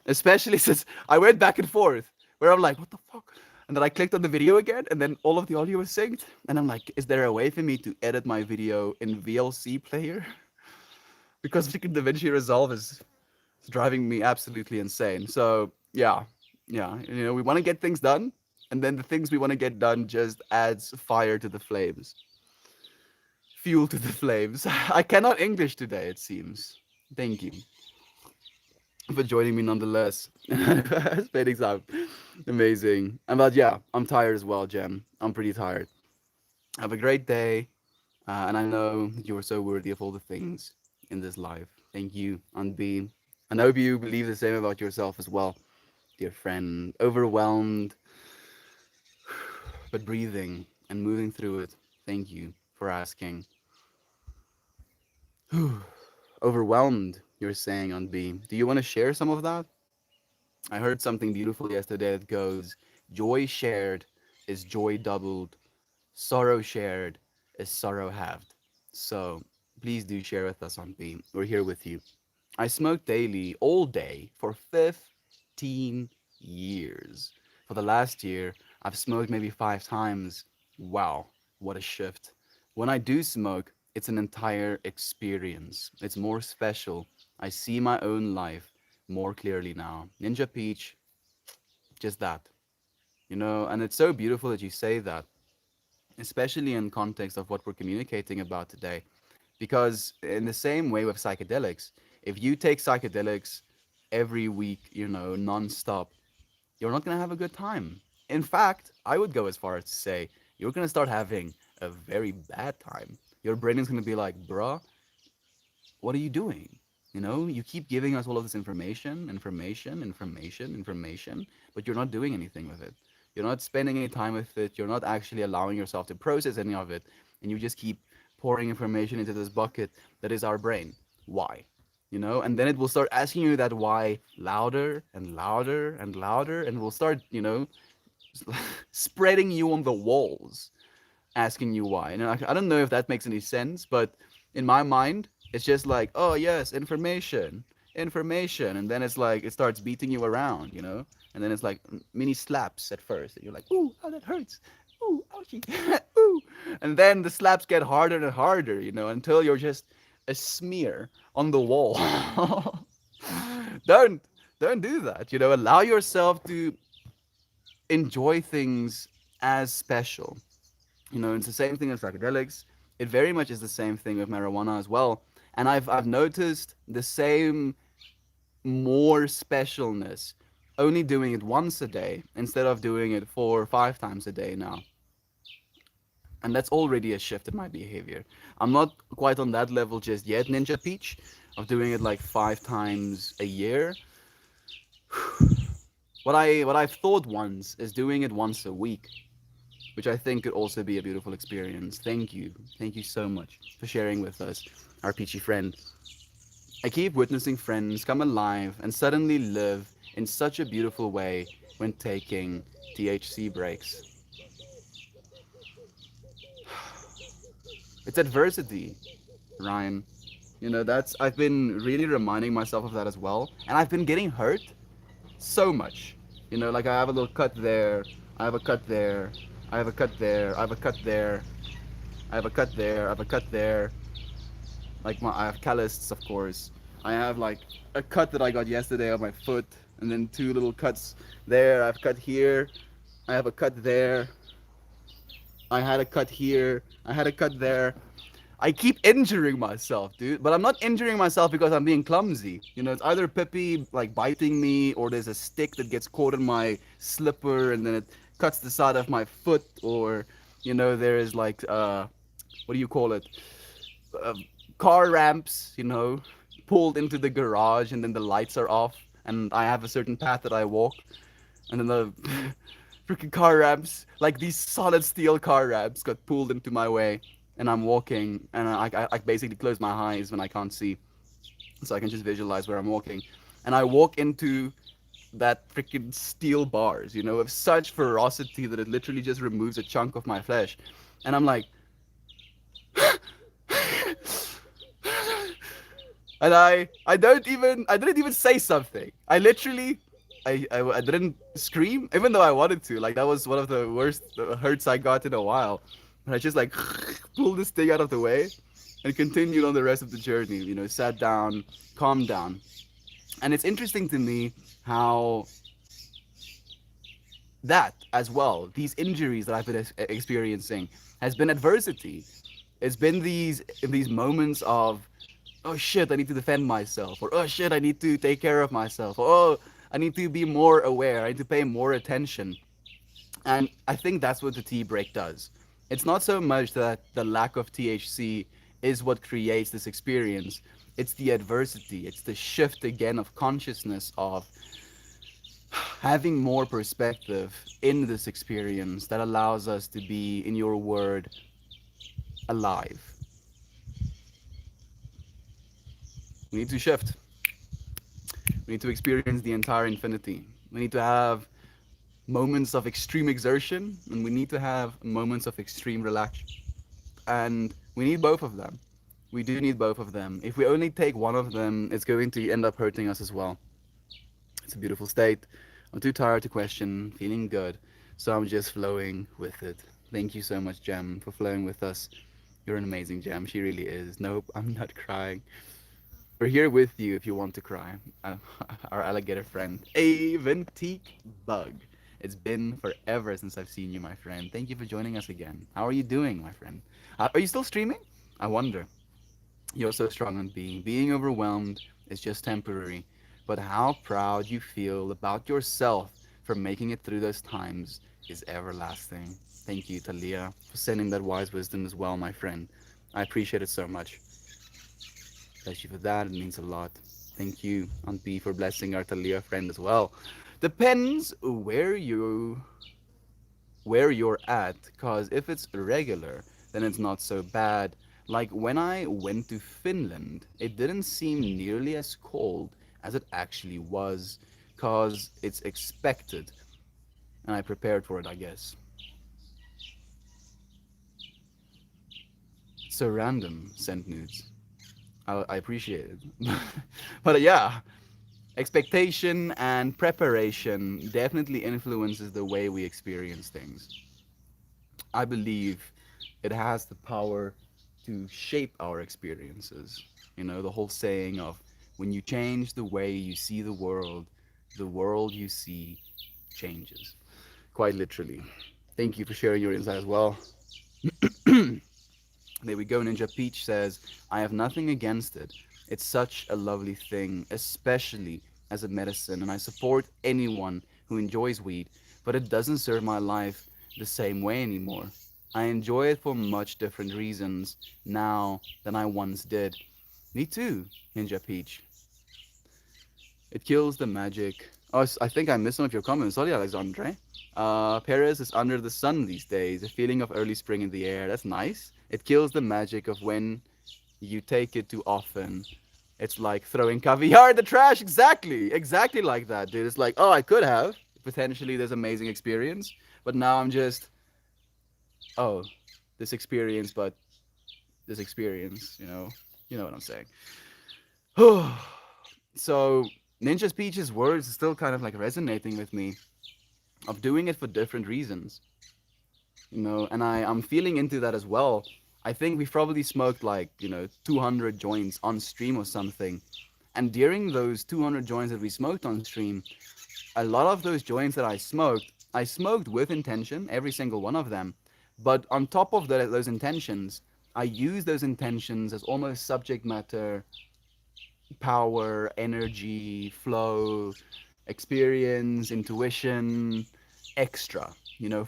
especially since I went back and forth, where I'm like, what the fuck? And then I clicked on the video again, and then all of the audio was synced. And I'm like, is there a way for me to edit my video in VLC player? Because freaking DaVinci Resolve is driving me absolutely insane. So yeah, yeah, we want to get things done, and then the things we want to get done just adds fire to the flames, fuel to the flames. I cannot English today, it seems. Thank you for joining me nonetheless. Spending time. Amazing. And but yeah, I'm tired as well, Jem. I'm pretty tired. Have a great day. And I know that you are so worthy of all the things in this life. Thank you, Aunt B. And I hope you believe the same about yourself as well, dear friend. Overwhelmed, but breathing and moving through it. Thank you for asking. Overwhelmed, you're saying, Aunt B. Do you want to share some of that? I heard something beautiful yesterday that goes, joy shared is joy doubled, sorrow shared is sorrow halved. So please do share with us, Aunt B. We're here with you. I smoke daily, all day, for 15 years. For the last year, I've smoked maybe 5 times. Wow, what a shift. When I do smoke, it's an entire experience. It's more special. I see my own life more clearly now. Ninja Peach, just that. And it's so beautiful that you say that, especially in context of what we're communicating about today. Because in the same way with psychedelics, if you take psychedelics every week, non-stop, you're not going to have a good time. In fact, I would go as far as to say you're going to start having a very bad time. Your brain is going to be like, bruh, what are you doing? You keep giving us all of this information, but you're not doing anything with it. You're not spending any time with it. You're not actually allowing yourself to process any of it. And you just keep pouring information into this bucket that is our brain. Why? And then it will start asking you that why louder and louder and louder, and will start, spreading you on the walls, asking you why. And I don't know if that makes any sense, but in my mind, it's just like, oh yes, information, and then it's like it starts beating you around, and then it's like mini slaps at first, and you're like, ooh, how that hurts, ooh, ouchie, ooh, and then the slaps get harder and harder, until you're just a smear on the wall. don't don't do that. Allow yourself to enjoy things as special. It's the same thing with psychedelics. It very much is the same thing with marijuana as well. And I've noticed the same more specialness only doing it once a day instead of doing it 4 or 5 times a day now. And that's already a shift in my behavior. I'm not quite on that level just yet, Ninja Peach, of doing it like 5 times a year. What I've thought once is doing it once a week, which I think could also be a beautiful experience. Thank you. Thank you so much for sharing with us, our peachy friend. I keep witnessing friends come alive and suddenly live in such a beautiful way when taking THC breaks. It's adversity, Ryan. That's I've been really reminding myself of that as well. And I've been getting hurt so much. Like I have a little cut there, I have a cut there, I have a cut there, I have a cut there, I have a cut there, I have a cut there. I have calluses, of course. I have like a cut that I got yesterday on my foot, and then 2 little cuts there. I've cut here. I have a cut there. I had a cut here. I had a cut there. I keep injuring myself, dude. But I'm not injuring myself because I'm being clumsy. It's either Pippi like biting me, or there's a stick that gets caught in my slipper and then it cuts the side of my foot, or there is like what do you call it? Uh, Car ramps, pulled into the garage and then the lights are off and I have a certain path that I walk and then the freaking car ramps, like these solid steel car ramps, got pulled into my way, and I'm walking, and I basically close my eyes when I can't see, so I can just visualize where I'm walking, and I walk into that freaking steel bars, with such ferocity that it literally just removes a chunk of my flesh, and I'm like, and I didn't even say something. I literally I didn't scream even though I wanted to. Like that was one of the worst hurts I got in a while. And I just like pulled this thing out of the way and continued on the rest of the journey. Sat down, calmed down. And it's interesting to me how that as well, these injuries that I've been experiencing, has been adversity. It's been these moments of, oh shit, I need to defend myself, or oh shit, I need to take care of myself, or oh, I need to be more aware, I need to pay more attention. And I think that's what the tea break does. It's not so much that the lack of THC is what creates this experience. It's the adversity. It's the shift again of consciousness of having more perspective in this experience that allows us to be, in your word, alive. We need to shift. We need to experience the entire infinity. We need to have moments of extreme exertion and we need to have moments of extreme relax. And we need both of them. We do need both of them. If we only take one of them, it's going to end up hurting us as well. It's a beautiful state. I'm too tired to question, feeling good. So I'm just flowing with it. Thank you so much, Jem, for flowing with us. You're an amazing Jem. She really is. Nope, I'm not crying. We're here with you if you want to cry. Our alligator friend, Aventique Bug. It's been forever since I've seen you, my friend. Thank you for joining us again. How are you doing, my friend? Are you still streaming? I wonder. You're so strong on being. Being overwhelmed is just temporary. But how proud you feel about yourself for making it through those times is everlasting. Thank you, Talia, for sending that wise wisdom as well, my friend. I appreciate it so much. Bless you for that. It means a lot. Thank you, Aunt B, for blessing our Talia friend as well. Depends where you're at, cause if it's regular, then it's not so bad. Like when I went to Finland, it didn't seem nearly as cold as it actually was, cause it's expected, and I prepared for it, I guess. So random, sent nudes. I appreciate it. But yeah, expectation and preparation definitely influences the way we experience things. I believe it has the power to shape our experiences. The whole saying of when you change the way you see the world you see changes. Quite literally. Thank you for sharing your insight as well. There we go. Ninja Peach says, I have nothing against it. It's such a lovely thing, especially as a medicine, and I support anyone who enjoys weed, but it doesn't serve my life the same way anymore. I enjoy it for much different reasons now than I once did. Me too, Ninja Peach. It kills the magic. Oh, I think I missed some of your comments. Sorry, Alexandre. Paris is under the sun these days. A feeling of early spring in the air. That's nice. It kills the magic of when you take it too often. It's like throwing caviar in the trash. Exactly. Exactly like that, dude. It's like, oh, I could have potentially this amazing experience, but now I'm just, oh, this experience, but this experience, you know what I'm saying. So Ninja Peach's words are still kind of like resonating with me of doing it for different reasons, and I'm feeling into that as well. I think we probably smoked like 200 joints on stream or something, and during those 200 joints that we smoked on stream, a lot of those joints that I smoked with intention, every single one of them. But on top of those intentions, I use those intentions as almost subject matter, power, energy, flow, experience, intuition, extra,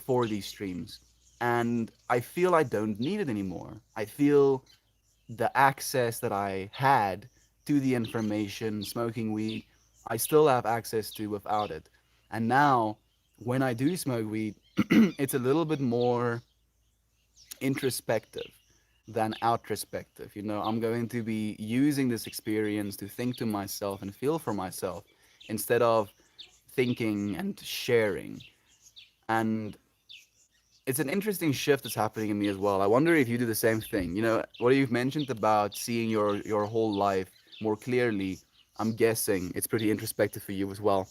for these streams. And I feel I don't need it anymore. I feel the access that I had to the information, smoking weed, I still have access to without it. And now, when I do smoke weed, it's a little bit more introspective than outrospective. I'm going to be using this experience to think to myself and feel for myself instead of thinking and sharing. And it's an interesting shift that's happening in me as well. I wonder if you do the same thing. What you've mentioned about seeing your whole life more clearly. I'm guessing it's pretty introspective for you as well.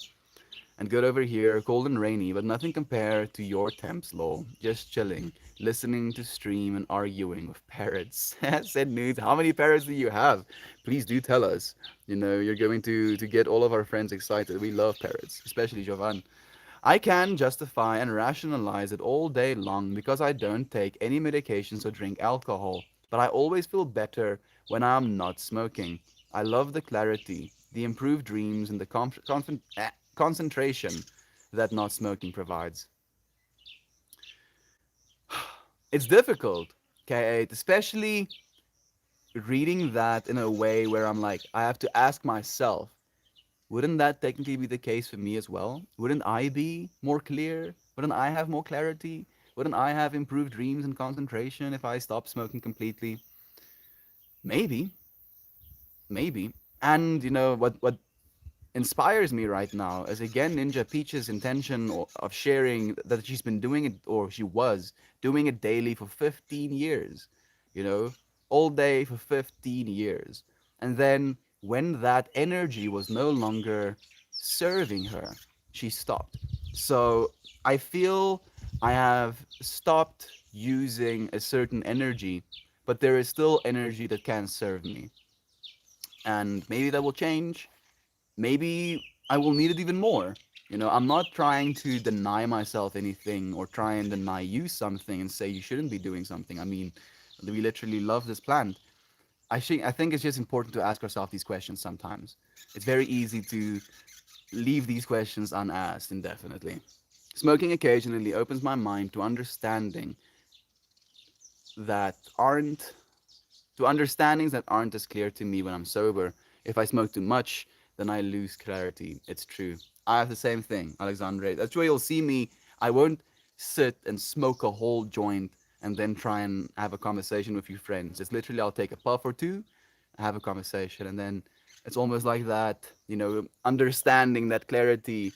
And good over here, cold and rainy, but nothing compared to your temps, lol. Just chilling, listening to stream and arguing with parrots. Said Nudes, how many parrots do you have? Please do tell us. You're going to get all of our friends excited. We love parrots, especially Jovan. I can justify and rationalize it all day long because I don't take any medications or drink alcohol, but I always feel better when I'm not smoking. I love the clarity, the improved dreams, and the concentration that not smoking provides. It's difficult, okay, especially reading that in a way where I'm like, I have to ask myself, wouldn't that technically be the case for me as well? Wouldn't I be more clear? Wouldn't I have more clarity? Wouldn't I have improved dreams and concentration if I stopped smoking completely? Maybe, maybe. And what inspires me right now is again Ninja Peach's intention of sharing that she's been doing it, or she was doing it daily for 15 years, you know, all day for 15 years. And then when that energy was no longer serving her, she stopped. So I feel I have stopped using a certain energy, but there is still energy that can serve me. And maybe that will change. Maybe I will need it even more. I'm not trying to deny myself anything or try and deny you something and say you shouldn't be doing something. I mean, we literally love this plant. I think it's just important to ask ourselves these questions sometimes. It's very easy to leave these questions unasked indefinitely. Smoking occasionally opens my mind that aren't to understandings that aren't as clear to me when I'm sober. If I smoke too much, then I lose clarity. It's true. I have the same thing, Alexandre. That's why you'll see me. I won't sit and smoke a whole joint and then try and have a conversation with your friends. It's literally I'll take a puff or two, have a conversation, and then it's almost like that, understanding that clarity,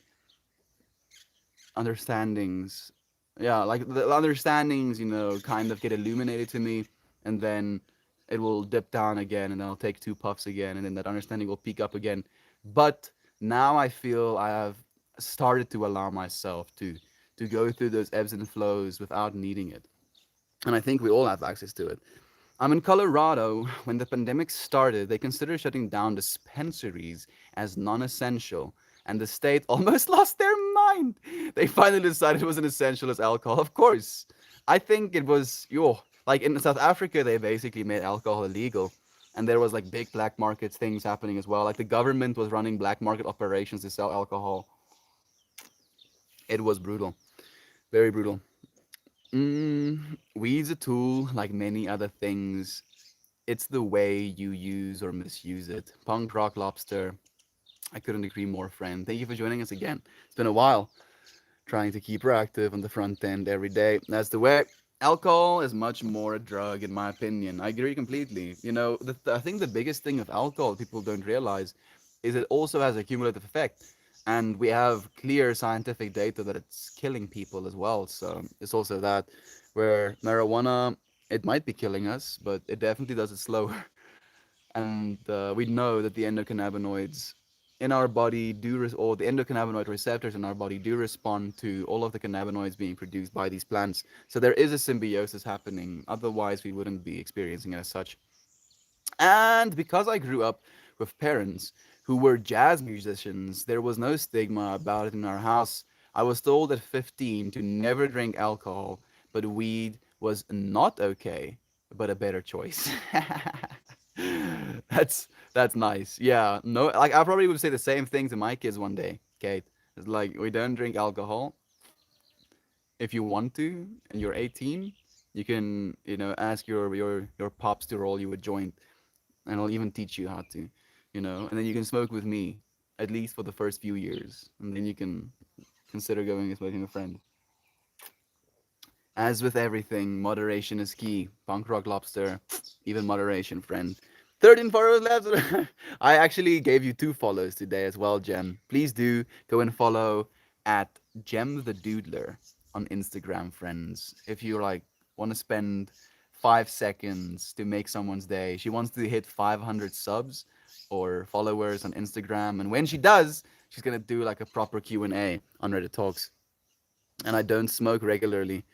understandings, yeah, like the understandings, kind of get illuminated to me, and then it will dip down again, and then I'll take two puffs again, and then that understanding will peak up again. But now I feel I have started to allow myself to go through those ebbs and flows without needing it, and I think we all have access to it. I'm in Colorado. When the pandemic started, they considered shutting down dispensaries as non essential, and the state almost lost their mind. They finally decided it was an essential as alcohol. Of course. I think it was, like in South Africa, they basically made alcohol illegal. And there was like big black market things happening as well. Like the government was running black market operations to sell alcohol. It was brutal, very brutal. Weed's a tool like many other things. It's the way you use or misuse it. Punk Rock Lobster, I couldn't agree more, friend. Thank you for joining us again. It's been a while trying to keep proactive on the front end every day. That's the way. Alcohol is much more a drug, in my opinion. I agree completely. I think the biggest thing of alcohol people don't realize is it also has a cumulative effect. And we have clear scientific data that it's killing people as well. So it's also that where marijuana, it might be killing us, but it definitely does it slower. And we know that the endocannabinoids in our body or the endocannabinoid receptors in our body do respond to all of the cannabinoids being produced by these plants. So there is a symbiosis happening. Otherwise, we wouldn't be experiencing it as such. And because I grew up with parents who were jazz musicians, there was no stigma about it in our house. I was told at 15 to never drink alcohol, but weed was not okay. but a better choice. That's nice. Yeah, no, like I probably would say the same thing to my kids one day, Kate. It's like we don't drink alcohol. If you want to and you're 18, you can, ask your pops to roll you a joint, and I'll even teach you how to, and then you can smoke with me at least for the first few years, and then you can consider going and smoking with a friend. As with everything, moderation is key. Punk rock lobster, even moderation, friend. 13 followers left. I actually gave you 2 follows today as well, Jem. Please do go and follow at Jem the Doodler on Instagram, friends. If you like want to spend 5 seconds to make someone's day, she wants to hit 500 subs or followers on Instagram, and when she does, she's gonna do like a proper Q&A on Reddit Talks. And I don't smoke regularly.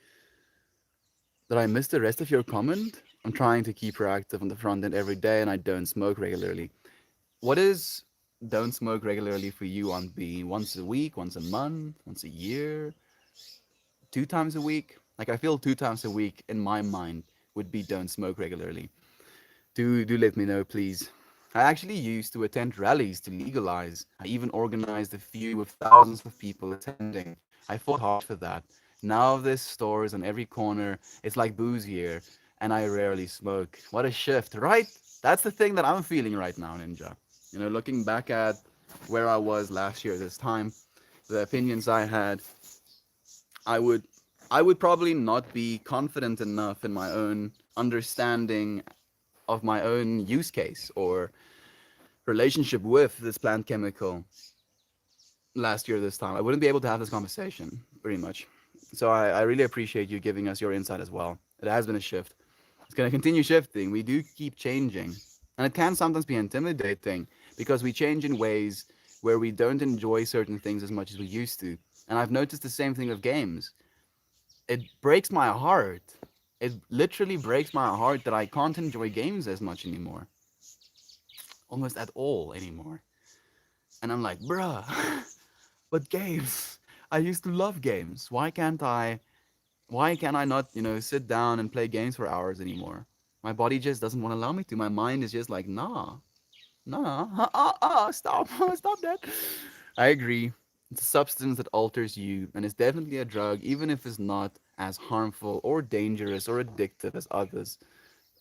Did I miss the rest of your comment? I'm trying to keep proactive on the front end every day and I don't smoke regularly. What is don't smoke regularly for you on B? Once a week, once a month, once a year, 2 times a week? Like I feel 2 times a week in my mind would be don't smoke regularly. Do let me know, please. I actually used to attend rallies to legalize. I even organized a few with thousands of people attending. I fought hard for that. Now there's stores on every corner. It's like booze here, and I rarely smoke. What a shift, right? That's the thing that I'm feeling right now, Ninja. Looking back at where I was last year this time, the opinions I had, I would I would probably not be confident enough in my own understanding of my own use case or relationship with this plant chemical last year this time. I wouldn't be able to have this conversation pretty much. So I really appreciate you giving us your insight as well. It has been a shift. It's going to continue shifting. We do keep changing. And it can sometimes be intimidating because we change in ways where we don't enjoy certain things as much as we used to. And I've noticed the same thing with games. It breaks my heart. It literally breaks my heart that I can't enjoy games as much anymore. Almost at all anymore. And I'm like, bruh, but games. I used to love games. Why can't I not, sit down and play games for hours anymore? My body just doesn't want to allow me to. My mind is just like, nah, nah, stop, stop that. I agree. It's a substance that alters you, and it's definitely a drug, even if it's not as harmful or dangerous or addictive as others.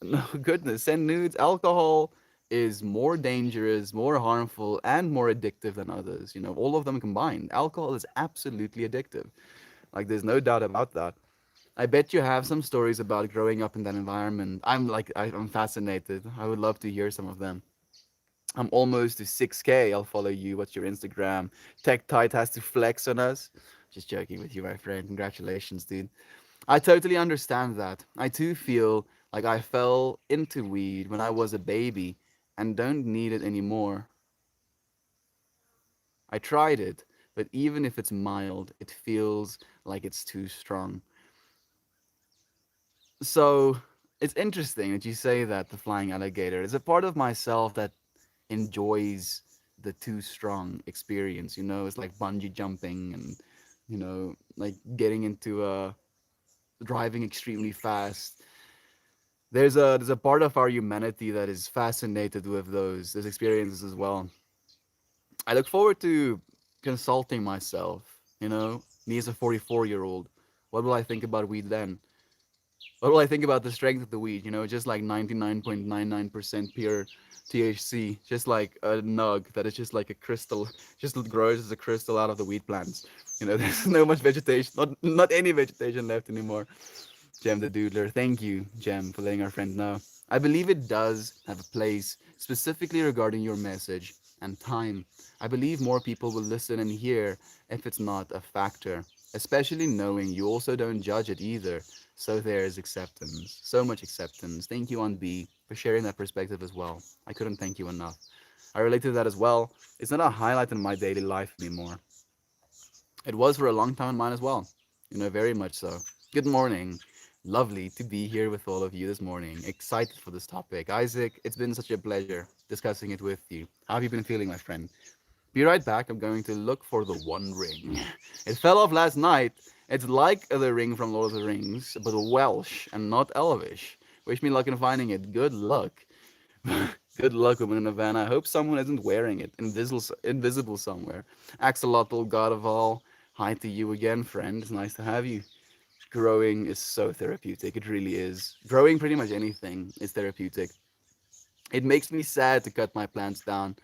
No, goodness, send nudes. Alcohol is more dangerous, more harmful, and more addictive than others. All of them combined. Alcohol is absolutely addictive. Like, there's no doubt about that. I bet you have some stories about growing up in that environment. I'm fascinated. I would love to hear some of them. I'm almost to 6K. I'll follow you. What's your Instagram? Tech Tide has to flex on us. Just joking with you, my friend. Congratulations, dude. I totally understand that. I too feel like I fell into weed when I was a baby and don't need it anymore. I tried it, but even if it's mild, it feels like it's too strong. So it's interesting that you say that the flying alligator is a part of myself that enjoys the too strong experience. It's like bungee jumping and, like getting into driving extremely fast. There's a part of our humanity that is fascinated with those experiences as well. I look forward to consulting myself. Me as a 44-year-old. What will I think about weed then? What will I think about the strength of the weed? Just like 99.99% pure THC, just like a nug that is just like a crystal, just grows as a crystal out of the weed plants. There's no much vegetation, not any vegetation left anymore. Jem the Doodler. Thank you, Jem, for letting our friend know. I believe it does have a place, specifically regarding your message and time. I believe more people will listen and hear if it's not a factor, especially knowing you also don't judge it either. So there is acceptance. So much acceptance. Thank you, on B, for sharing that perspective as well. I couldn't thank you enough. I relate to that as well. It's not a highlight in my daily life anymore. It was for a long time in mine as well. Very much so. Good morning. Lovely to be here with all of you this morning. Excited for this topic. Isaac, it's been such a pleasure discussing it with you. How have you been feeling, my friend? Be right back. I'm going to look for the One Ring. It fell off last night. It's like the ring from Lord of the Rings, but Welsh and not Elvish. Wish me luck in finding it. Good luck. Good luck, woman in a van. I hope someone isn't wearing it. Invisible somewhere. Axolotl, God of all. Hi to you again, friend. It's nice to have you. Growing is so therapeutic. It really is. Growing pretty much anything is therapeutic. It makes me sad to cut my plants down.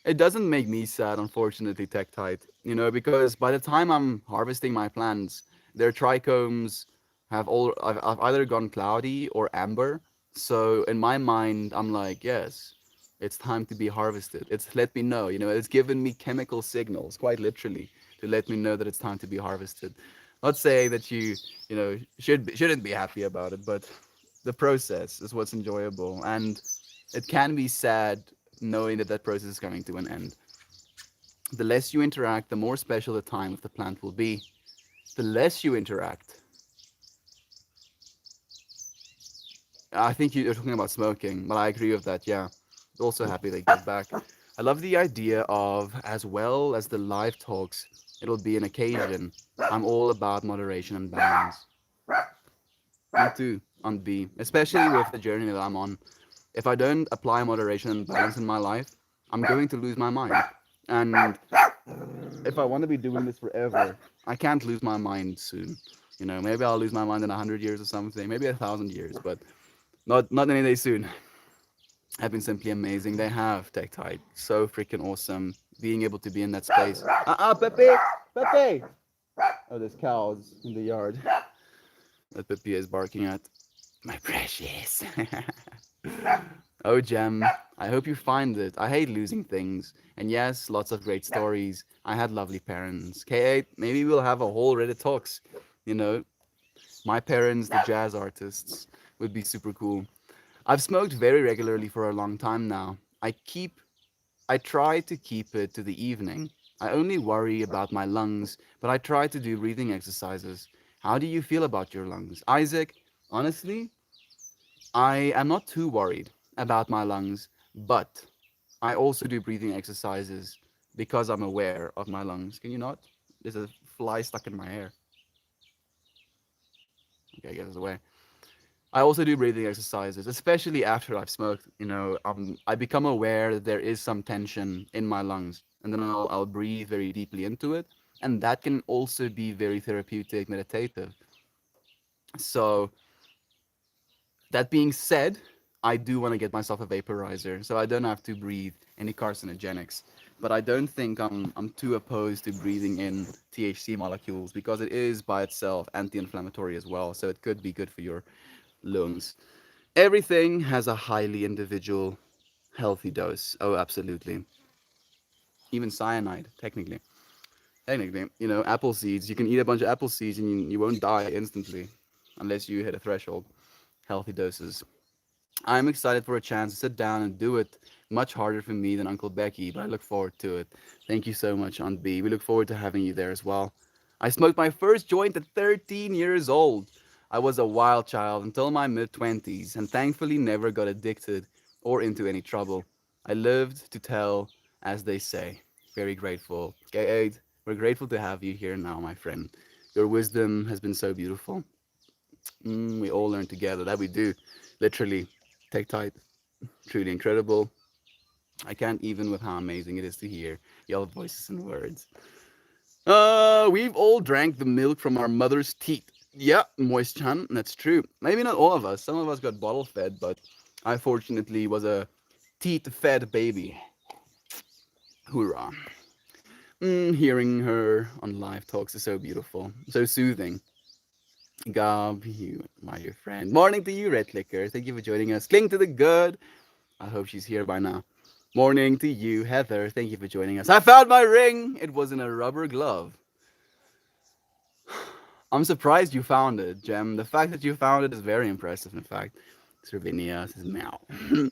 It doesn't make me sad, unfortunately, Tektite. Because by the time I'm harvesting my plants, their trichomes I've either gone cloudy or amber. So in my mind, I'm like, yes, it's time to be harvested. It's let me know, it's given me chemical signals, quite literally, to let me know that it's time to be harvested. Not saying that shouldn't be happy about it, but the process is what's enjoyable, and it can be sad knowing that that process is coming to an end. The less you interact, the more special the time with the plant will be. The less you interact, I think you're talking about smoking, but I agree with that. Yeah, also happy they get back. I love the idea of, as well as the live talks, it'll be an occasion. I'm all about moderation and balance. Me too, on B, especially with the journey that I'm on. If I don't apply moderation and balance in my life, I'm going to lose my mind. And if I want to be doing this forever, I can't lose my mind soon. Maybe I'll lose my mind in 100 years or something, maybe 1,000 years, but not any day soon. Have been simply amazing. They have Tektite. So freaking awesome. Being able to be in that space. Pepe! Pepe! Oh, there's cows in the yard that Pepe is barking at. My precious. Oh, Gem, I hope you find it. I hate losing things. And yes, lots of great stories. I had lovely parents. K8, maybe we'll have a whole Reddit talks. You know, my parents, the jazz artists, would be super cool. I've smoked very regularly for a long time now. I try to keep it to the evening. I only worry about my lungs, but I try to do breathing exercises. How do you feel about your lungs? Isaac, honestly, I am not too worried about my lungs, but I also do breathing exercises because I'm aware of my lungs. Can you not? There's a fly stuck in my hair. Okay, I guess it's away. I also do breathing exercises, especially after I've smoked. I become aware that there is some tension in my lungs, and then I'll breathe very deeply into it, and that can also be very therapeutic, meditative. So that being said, I do want to get myself a vaporizer, so I don't have to breathe any carcinogenics. But I don't think I'm too opposed to breathing in THC molecules because it is by itself anti-inflammatory as well, so it could be good for your lungs. Everything has a highly individual healthy dose. Oh, absolutely. Even cyanide, technically. Technically, apple seeds. You can eat a bunch of apple seeds and you won't die instantly unless you hit a threshold. Healthy doses. I'm excited for a chance to sit down and do it. Much harder for me than Uncle Becky, but I look forward to it. Thank you so much, Aunt B. We look forward to having you there as well. I smoked my first joint at 13 years old. I was a wild child until my mid 20s and thankfully never got addicted or into any trouble. I lived to tell, as they say. Very grateful. K8, we're grateful to have you here now, my friend. Your wisdom has been so beautiful. We all learn together. That we do. Literally. Take tight. Truly incredible. I can't even with how amazing it is to hear your voices and words. We've all drank the milk from our mother's teat. Yeah, Moist Chan, that's true. Maybe not all of us. Some of us got bottle fed, but I fortunately was a teat fed baby. Hoorah. Hearing her on live talks is so beautiful, so soothing. Gab, you, my dear friend. Morning to you, Red Liquor. Thank you for joining us. Cling to the good. I hope she's here by now. Morning to you, Heather. Thank you for joining us. I found my ring. It was in a rubber glove. I'm surprised you found it, Jem. The fact that you found it is very impressive, in fact. Servinia says meow.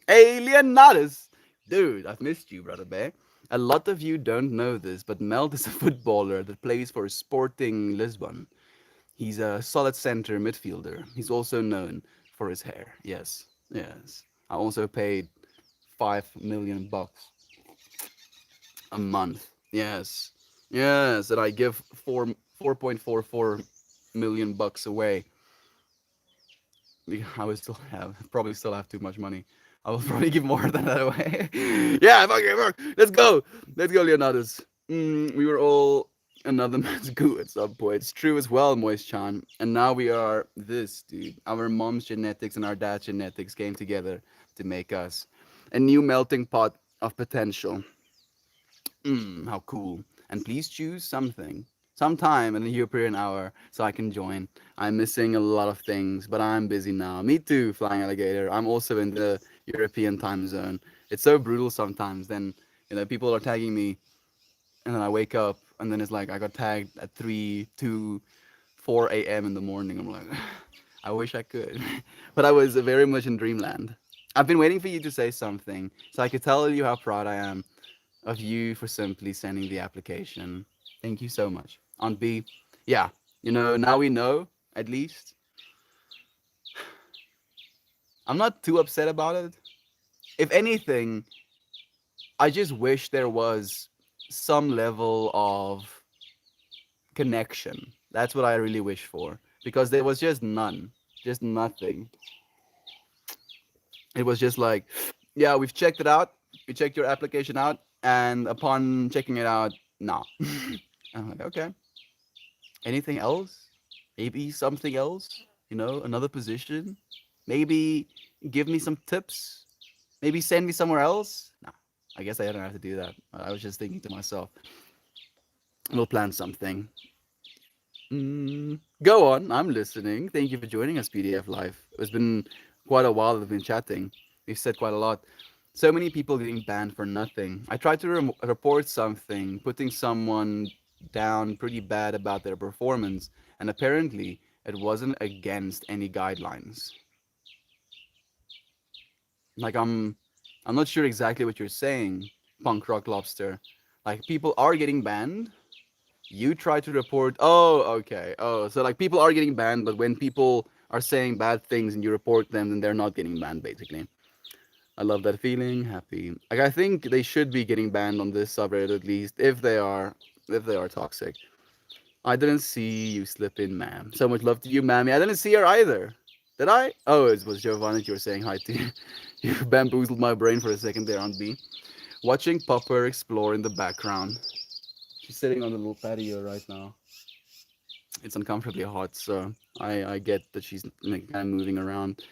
Alienatus! Dude, I've missed you, brother bear. A lot of you don't know this, but Melt is a footballer that plays for Sporting Lisbon. He's a solid center midfielder. He's also known for his hair. Yes, yes. I also paid 5 million bucks a month. Yes, yes, and I give 4.44 million bucks away. I would still have probably still have too much money. I will probably give more than that away. Yeah, fuck it, fuck. Let's go, Leonidas. We were all another man's goo at some point. It's true as well, Moist Chan. And now we are this, dude. Our mom's genetics and our dad's genetics came together to make us a new melting pot of potential. How cool. And please choose something, sometime in the European hour, so I can join. I'm missing a lot of things, but I'm busy now. Me too, Flying Alligator. I'm also in the European time zone. It's so brutal sometimes. Then, people are tagging me, and then I wake up, and then it's like I got tagged at 3, 2, 4 a.m. in the morning. I'm like, I wish I could. But I was very much in dreamland. I've been waiting for you to say something so I could tell you how proud I am of you for simply sending the application. Thank you so much. On B, yeah, now we know, at least. I'm not too upset about it. If anything, I just wish there was some level of connection. That's what I really wish for. Because there was just none, just nothing. It was just like, yeah, we've checked it out. We checked your application out. And upon checking it out, nah. I'm like, okay. Anything else? Maybe something else? Another position? Maybe give me some tips? Maybe send me somewhere else? Nah, I guess I didn't have to do that. I was just thinking to myself, we'll plan something. Go on, I'm listening. Thank you for joining us, PDF Live. It's been quite a while that we've been chatting. We've said quite a lot. So many people getting banned for nothing. I tried to report something, putting someone down pretty bad about their performance, and apparently it wasn't against any guidelines. Like I'm not sure exactly what you're saying, Punk Rock Lobster. Like people are getting banned. You try to report. Oh, okay. Oh, so like people are getting banned, but when people are saying bad things and you report them, then they're not getting banned, basically. I love that feeling. Happy. Like I think they should be getting banned on this subreddit at least if they are toxic. I didn't see you slip in, ma'am. So much love to you, mammy. I didn't see her either. Did I? Oh, it was Giovanna that you were saying hi to. You bamboozled my brain for a second there on B. Watching Popper explore in the background. She's sitting on the little patio right now. It's uncomfortably hot, so I get that she's like, kind of moving around.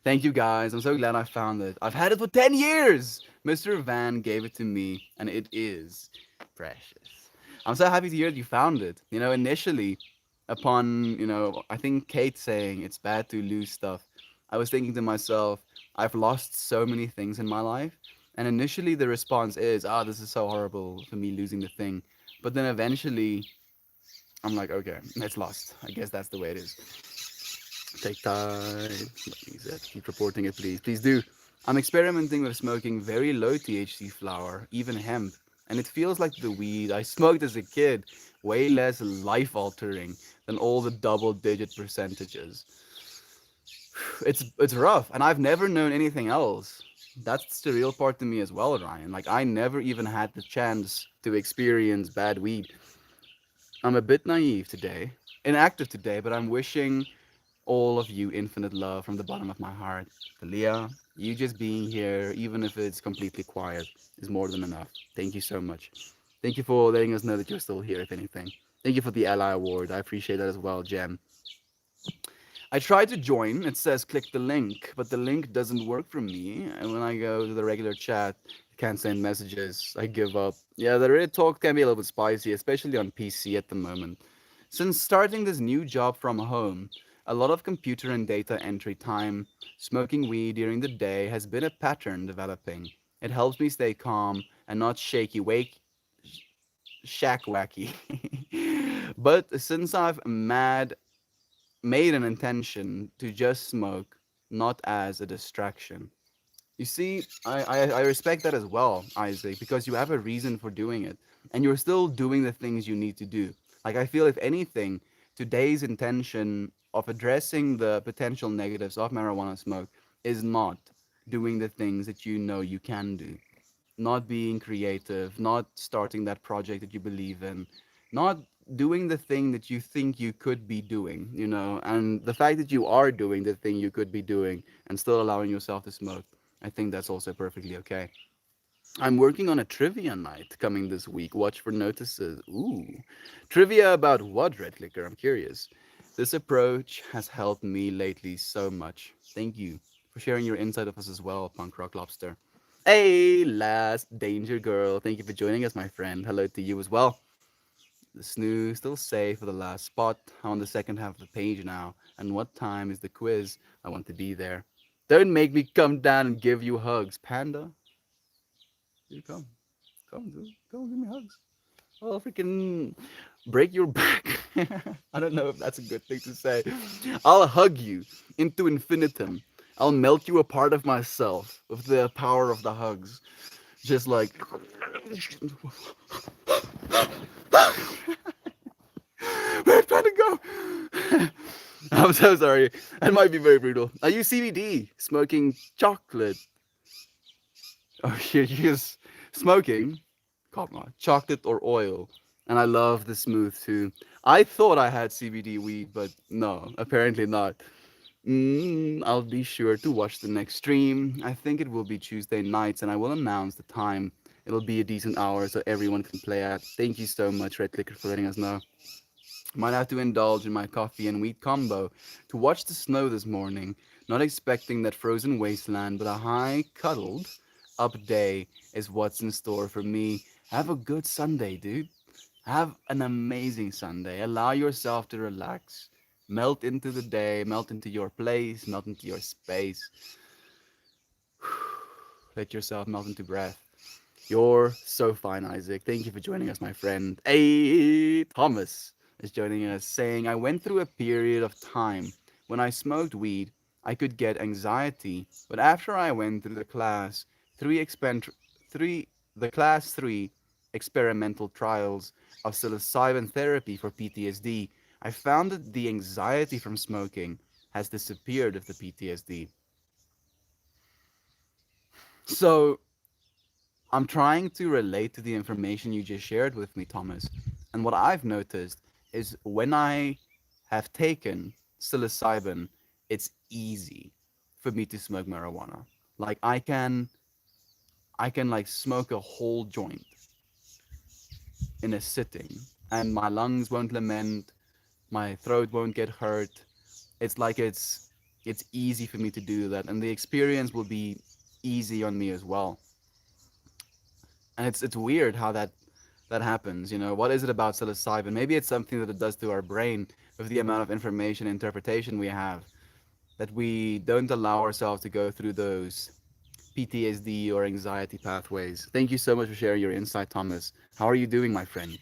Thank you guys. I'm so glad I found it. I've had it for 10 years. Mr. Van gave it to me, and it is precious. I'm so happy to hear that you found it. Initially, upon, I think Kate saying it's bad to lose stuff, I was thinking to myself, I've lost so many things in my life. And initially, the response is, this is so horrible for me losing the thing. But then eventually, I'm like, okay, it's lost. I guess that's the way it is. Take time. Keep reporting it, please. Please do. I'm experimenting with smoking very low THC flower, even hemp, and it feels like the weed I smoked as a kid, way less life altering than all the double digit percentages. It's rough, and I've never known anything else. That's the real part to me as well, Ryan. Like I never even had the chance to experience bad weed. I'm a bit naive today, inactive today, but I'm wishing all of you infinite love from the bottom of my heart. Talia, you just being here, even if it's completely quiet, is more than enough. Thank you so much. Thank you for letting us know that you're still here, if anything. Thank you for the Ally Award. I appreciate that as well, Jem. I tried to join. It says click the link, but the link doesn't work for me. And when I go to the regular chat, I can't send messages. I give up. Yeah, the Reddit talk can be a little bit spicy, especially on PC at the moment. Since starting this new job from home, a lot of computer and data entry time, smoking weed during the day has been a pattern developing. It helps me stay calm and not shaky wake shack wacky. But since I've made an intention to just smoke, not as a distraction. You see, I respect that as well, Isaac, because you have a reason for doing it. And you're still doing the things you need to do. Like, I feel, if anything, today's intention of addressing the potential negatives of marijuana smoke is not doing the things that you know you can do, not being creative, not starting that project that you believe in. not doing the thing that you think you could be doing, and the fact that you are doing the thing you could be doing and still allowing yourself to smoke, I think that's also perfectly okay. I'm working on a trivia night coming this week. Watch for notices. Ooh. Trivia about what, Red Liquor? I'm curious. This approach has helped me lately so much. Thank you for sharing your insight of us as well, Punk Rock Lobster. Hey, last Danger Girl. Thank you for joining us, my friend. Hello to you as well. The snooze still safe for the last spot. I'm on the second half of the page now. And what time is the quiz? I want to be there. Don't make me come down and give you hugs, Panda. You come. Come, dude. Come give me hugs. I'll freaking break your back. I don't know if that's a good thing to say. I'll hug you into infinitum. I'll melt you a part of myself with the power of the hugs. Just like. Where's trying to go? I'm so sorry. That might be very brutal. Are you CBD? Smoking chocolate. Oh, you're smoking. Come on, chocolate or oil. And I love the smooth too. I thought I had CBD weed, but no, apparently not. I'll be sure to watch the next stream. I think it will be Tuesday nights, and I will announce the time. It'll be a decent hour so everyone can play at. Thank you so much, Red Clicker, for letting us know. Might have to indulge in my coffee and wheat combo to watch the snow this morning, not expecting that frozen wasteland, but a high cuddled up day is what's in store for me. Have a good Sunday, dude. Have an amazing Sunday. Allow yourself to relax. Melt into the day, melt into your place, melt into your space. Let yourself melt into breath. You're so fine, Isaac. Thank you for joining us, my friend. Hey, Thomas is joining us saying, I went through a period of time when I smoked weed, I could get anxiety, but after I went through three, expen- the class three experimental trials of psilocybin therapy for PTSD, I found that the anxiety from smoking has disappeared with the PTSD. So I'm trying to relate to the information you just shared with me, Thomas. And what I've noticed is when I have taken psilocybin, it's easy for me to smoke marijuana. Like I can like smoke a whole joint in a sitting and my lungs won't lament, my throat won't get hurt. It's like it's easy for me to do that and the experience will be easy on me as well. And it's weird how that happens. What is it about psilocybin? Maybe it's something that it does to our brain with the amount of information and interpretation we have that we don't allow ourselves to go through those PTSD or anxiety pathways. Thank you so much for sharing your insight, Thomas. How are you doing, my friend?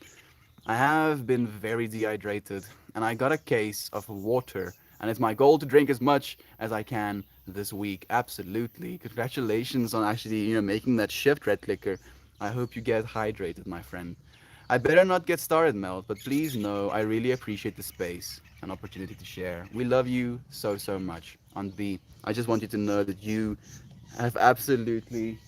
I have been very dehydrated, and I got a case of water, and it's my goal to drink as much as I can this week. Absolutely. Congratulations on actually, making that shift, Red Clicker. I hope you get hydrated, my friend. I better not get started, Mel, but please know I really appreciate the space and opportunity to share. We love you so, so much. On B, I just want you to know that you have absolutely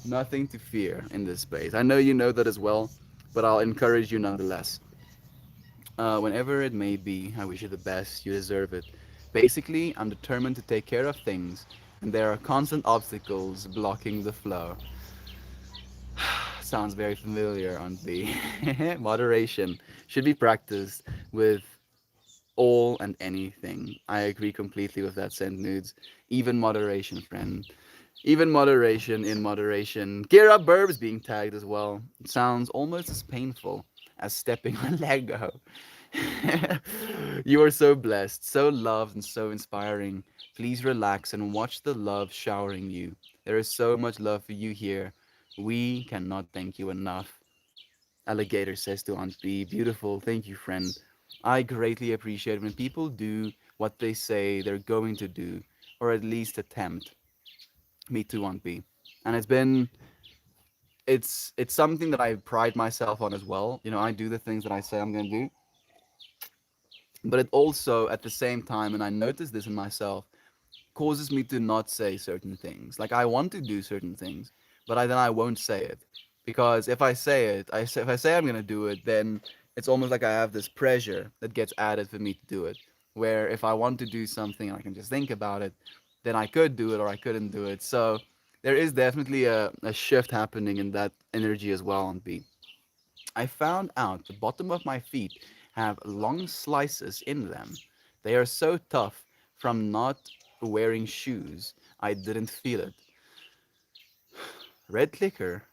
nothing to fear in this space. I know you know that as well, but I'll encourage you nonetheless. Whenever it may be, I wish you the best. You deserve it. Basically, I'm determined to take care of things, and there are constant obstacles blocking the flow. Sounds very familiar, Auntie. Moderation should be practiced with all and anything. I agree completely with that, Send Nudes. Even moderation, friend. Even moderation in moderation. Gear up Burbs being tagged as well. It sounds almost as painful as stepping on Lego. You are so blessed, so loved, and so inspiring. Please relax and watch the love showering you. There is so much love for you here. We cannot thank you enough. Alligator says to Aunt B, beautiful, thank you, friend. I greatly appreciate when people do what they say they're going to do, or at least attempt. Me too, Aunt B. And it's something that I pride myself on as well. I do the things that I say I'm gonna do, but it also at the same time, and I notice this in myself, causes me to not say certain things. Like I want to do certain things, but then I won't say it because if I say it, if I say I'm gonna do it, then It's almost like I have this pressure that gets added for me to do it. Where if I want to do something, I can just think about it, then I could do it or I couldn't do it. So there is definitely a shift happening in that energy as well on B. I found out the bottom of my feet have long slices in them. They are so tough from not wearing shoes. I didn't feel it. Red clicker.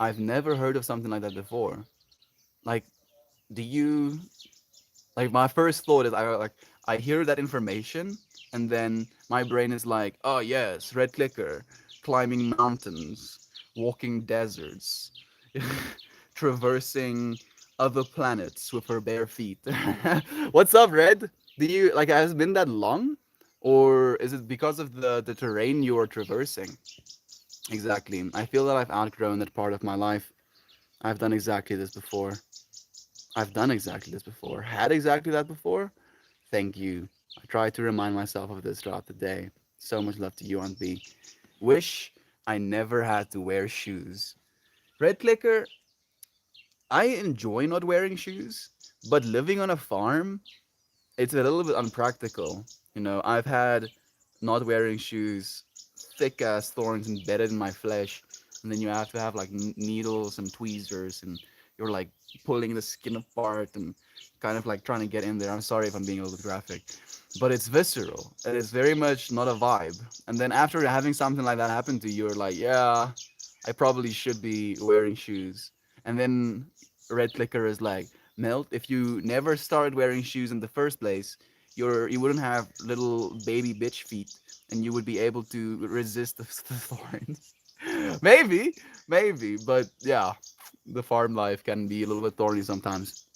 I've never heard of something like that before. Like, do you like my first thought is I hear that information and then my brain is like, oh yes, red clicker, climbing mountains, walking deserts, traversing other planets with her bare feet. What's up, Red? Do you like has it been that long? Or is it because of the terrain you are traversing? Exactly. I feel that I've outgrown that part of my life. I've done exactly this before. I've done exactly this before. Had exactly that before? Thank you. I try to remind myself of this throughout the day. So much love to you, Aunt B. Wish I never had to wear shoes. Red Clicker, I enjoy not wearing shoes, but living on a farm, it's a little bit unpractical. You know, I've had not wearing shoes, thick ass thorns embedded in my flesh, and then you have to have like needles and tweezers, and you're like pulling the skin apart and kind of like trying to get in there. I'm sorry if I'm being a little bit graphic, but it's visceral. It is very much not a vibe. And then after having something like that happen to you, you're like, yeah, I probably should be wearing shoes. And then Red Clicker is like, Melt, if you never started wearing shoes in the first place, you wouldn't have little baby bitch feet, and you would be able to resist the thorns. Maybe, maybe, but yeah, the farm life can be a little bit thorny sometimes.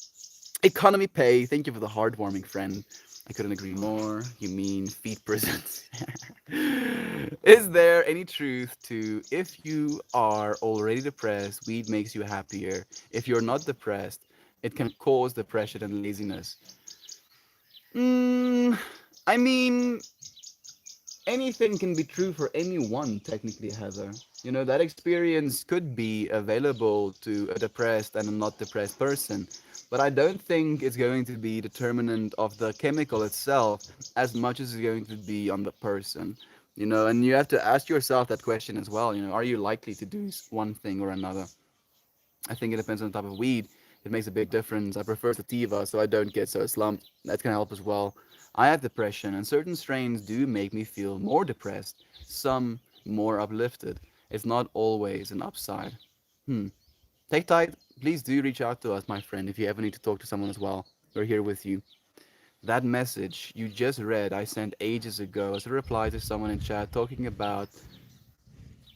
Economy pay. Thank you for the heartwarming friend. I couldn't agree more. You mean feet prisons? Is there any truth to if you are already depressed, weed makes you happier? If you're not depressed, it can cause depression and laziness. Mm, I mean, anything can be true for anyone, technically, Heather. You know, that experience could be available to a depressed and a not depressed person, but I don't think it's going to be determinant of the chemical itself as much as it's going to be on the person. You know, and you have to ask yourself that question as well. You know, are you likely to do one thing or another? I think it depends on the type of weed. It makes a big difference. I prefer sativa so I don't get so slumped. That can help as well. I have depression, and certain strains do make me feel more depressed, some more uplifted. It's not always an upside. Hmm. Take tight. Please do reach out to us, my friend, if you ever need to talk to someone as well. We're here with you. That message you just read, I sent ages ago as a reply to someone in chat talking about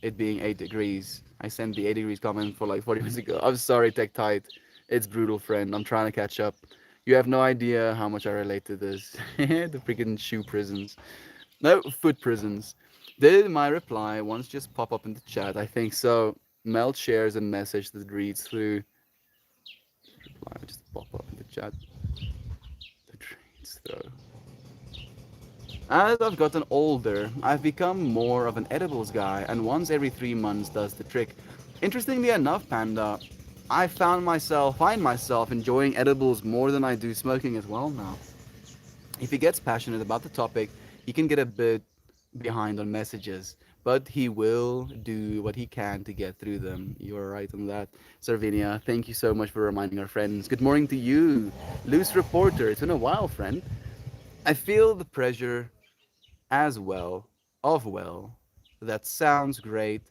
it being 8 degrees. I sent the 8 degrees comment for like 40 minutes ago. I'm sorry, Tech Tight. It's brutal, friend. I'm trying to catch up. You have no idea how much I relate to this. The freaking shoe prisons. No, foot prisons. Did my reply once just pop up in the chat? I think so. Mel shares a message that reads through. Reply just pop up in the chat. That reads through. As I've gotten older, I've become more of an edibles guy, and once every 3 months does the trick. Interestingly enough, Panda, I find myself enjoying edibles more than I do smoking as well now. If he gets passionate about the topic, he can get a bit behind on messages, but he will do what he can to get through them. You're right on that, Sarvinia. Thank you so much for reminding our friends. Good morning to you, Loose Reporter. It's been a while, friend. I feel the pressure as well well. That sounds great.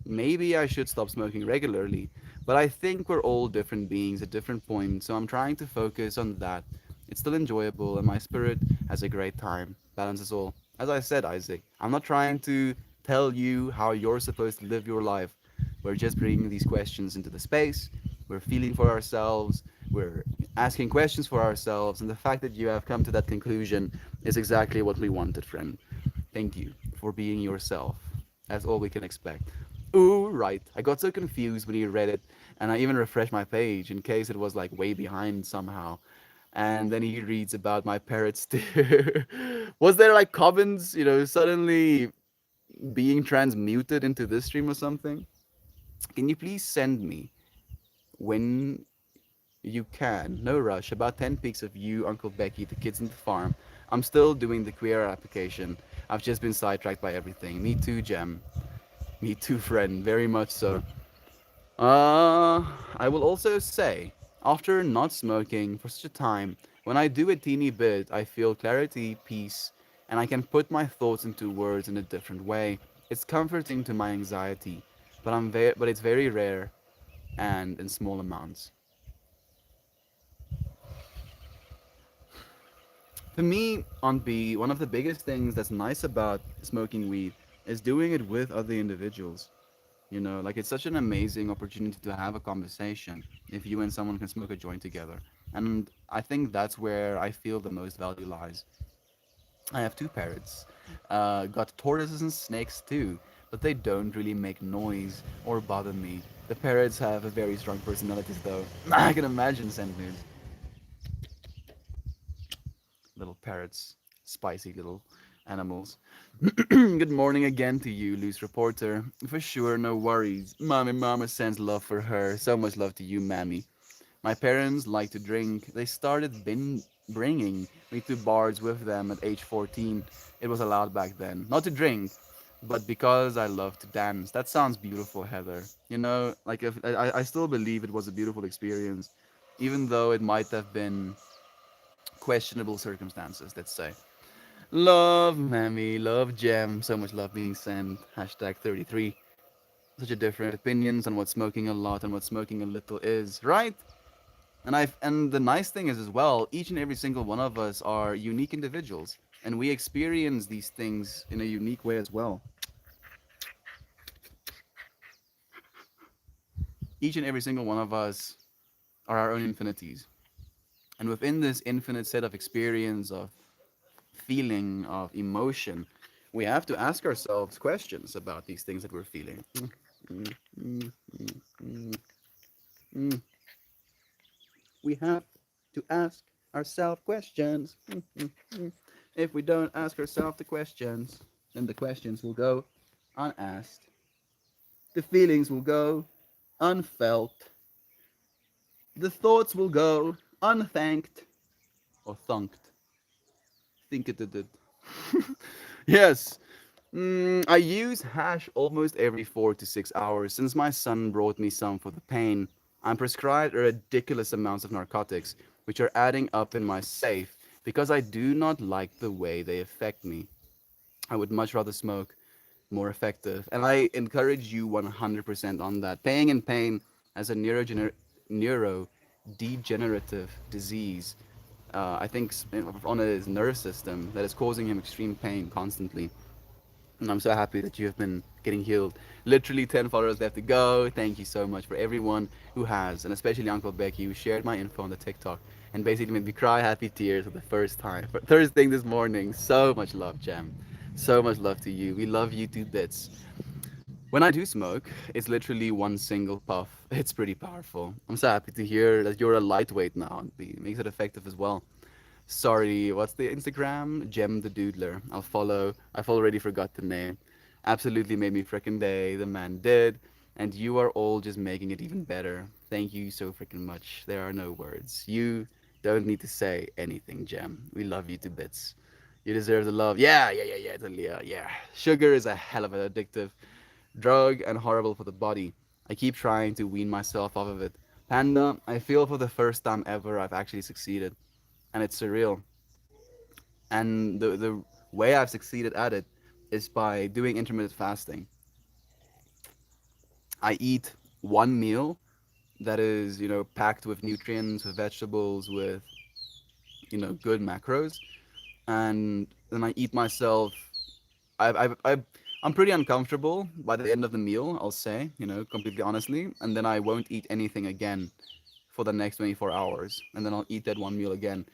Maybe I should stop smoking regularly, but I think we're all different beings at different points, so I'm trying to focus on that. It's still enjoyable, and my spirit has a great time. Balance is all. As I said, Isaac, I'm not trying to tell you how you're supposed to live your life. We're just bringing these questions into the space. We're feeling for ourselves. We're asking questions for ourselves. And the fact that you have come to that conclusion is exactly what we wanted, friend. Thank you for being yourself. That's all we can expect. Ooh, right. I got so confused when you read it, and I even refreshed my page in case it was like way behind somehow. And then he reads about my parrots too. Was there like comments, suddenly being transmuted into this stream or something? Can you please send me when You can. No rush. About 10 pics of you, Uncle Becky, the kids in the farm. I'm still doing the queer application. I've just been sidetracked by everything. Me too, Jem. Me too, friend. Very much so. I will also say, after not smoking for such a time, when I do a teeny bit, I feel clarity, peace, and I can put my thoughts into words in a different way. It's comforting to my anxiety, but it's very rare and in small amounts. For me, on B, one of the biggest things that's nice about smoking weed is doing it with other individuals. You know, like it's such an amazing opportunity to have a conversation if you and someone can smoke a joint together. And I think that's where I feel the most value lies. I have two parrots. Got tortoises and snakes too, but they don't really make noise or bother me. The parrots have a very strong personalities though. I can imagine sending little parrots, spicy little animals. Good morning again to you, loose reporter. For sure, no worries. Mommy Mama sends love for her. So much love to you, Mammy. My parents like to drink. They started bringing me to bars with them at age 14. It was allowed back then. Not to drink, but because I love to dance. That sounds beautiful, Heather. You know, like if I still believe it was a beautiful experience, even though it might have been questionable circumstances, let's say. Love, Mammy, love, Gem. So much love being sent. Hashtag 33. Such a different opinions on what smoking a lot and what smoking a little is, right? And the nice thing is as well, each and every single one of us are unique individuals, and we experience these things in a unique way as well. Each and every single one of us are our own infinities, and within this infinite set of experience, of feeling, of emotion, we have to ask ourselves questions about these things that we're feeling. Mm, mm, mm, mm, mm. We have to ask ourselves questions. If we don't ask ourselves the questions, then the questions will go unasked. The feelings will go unfelt. The thoughts will go unthanked or thunked. Think it did. Yes. I use hash almost every 4 to 6 hours since my son brought me some for the pain. I'm prescribed ridiculous amounts of narcotics, which are adding up in my safe because I do not like the way they affect me. I would much rather smoke, more effective. And I encourage you 100% on that. Paying in pain as a neurodegenerative disease, I think on his nerve system that is causing him extreme pain constantly. And I'm so happy that you have been getting healed. Literally 10 followers left to go. Thank you so much for everyone who has, and especially Uncle Becky, who shared my info on the TikTok and basically made me cry happy tears for the first time. For first thing this morning. So much love, Jam. So much love to you. We love you to bits. When I do smoke, it's literally one single puff. It's pretty powerful. I'm so happy to hear that you're a lightweight now. It makes it effective as well. Sorry, what's the Instagram? Gem the Doodler. I'll follow. I've already forgot the name. Absolutely made me frickin' day. The man did. And you are all just making it even better. Thank you so freaking much. There are no words. You don't need to say anything, Gem. We love you to bits. You deserve the love. Yeah, yeah, yeah, yeah, Talia. Yeah. Sugar is a hell of an addictive drug and horrible for the body. I keep trying to wean myself off of it. Panda, I feel for the first time ever I've actually succeeded. And it's surreal. And the way I've succeeded at it is by doing intermittent fasting. I eat one meal that is, packed with nutrients, with vegetables, with, good macros. And then I eat myself. I'm pretty uncomfortable by the end of the meal, I'll say, completely honestly. And then I won't eat anything again for the next 24 hours. And then I'll eat that one meal again.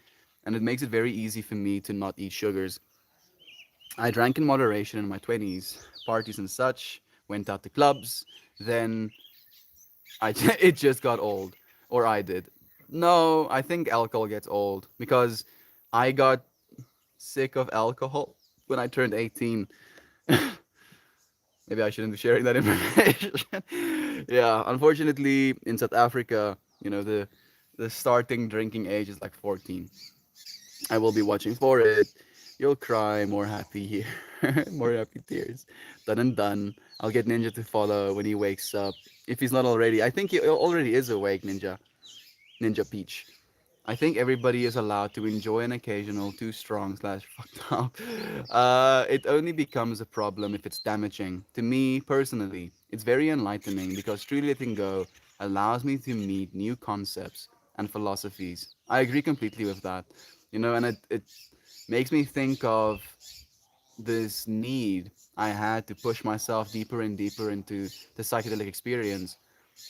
And it makes it very easy for me to not eat sugars. I drank in moderation in my 20s, parties and such, went out to clubs. Then it just got old, or I did. No, I think alcohol gets old because I got sick of alcohol when I turned 18. Maybe I shouldn't be sharing that information. Yeah, unfortunately, in South Africa, the The starting drinking age is like 14. I will be watching for it. You'll cry, more happy here, more happy tears. Done and done. I'll get Ninja to follow when he wakes up. If he's not already, I think he already is awake, Ninja. Ninja Peach. I think everybody is allowed to enjoy an occasional too strong slash fucked up. It only becomes a problem if it's damaging. To me personally, it's very enlightening because truly letting go allows me to meet new concepts and philosophies. I agree completely with that. And it makes me think of this need I had to push myself deeper and deeper into the psychedelic experience.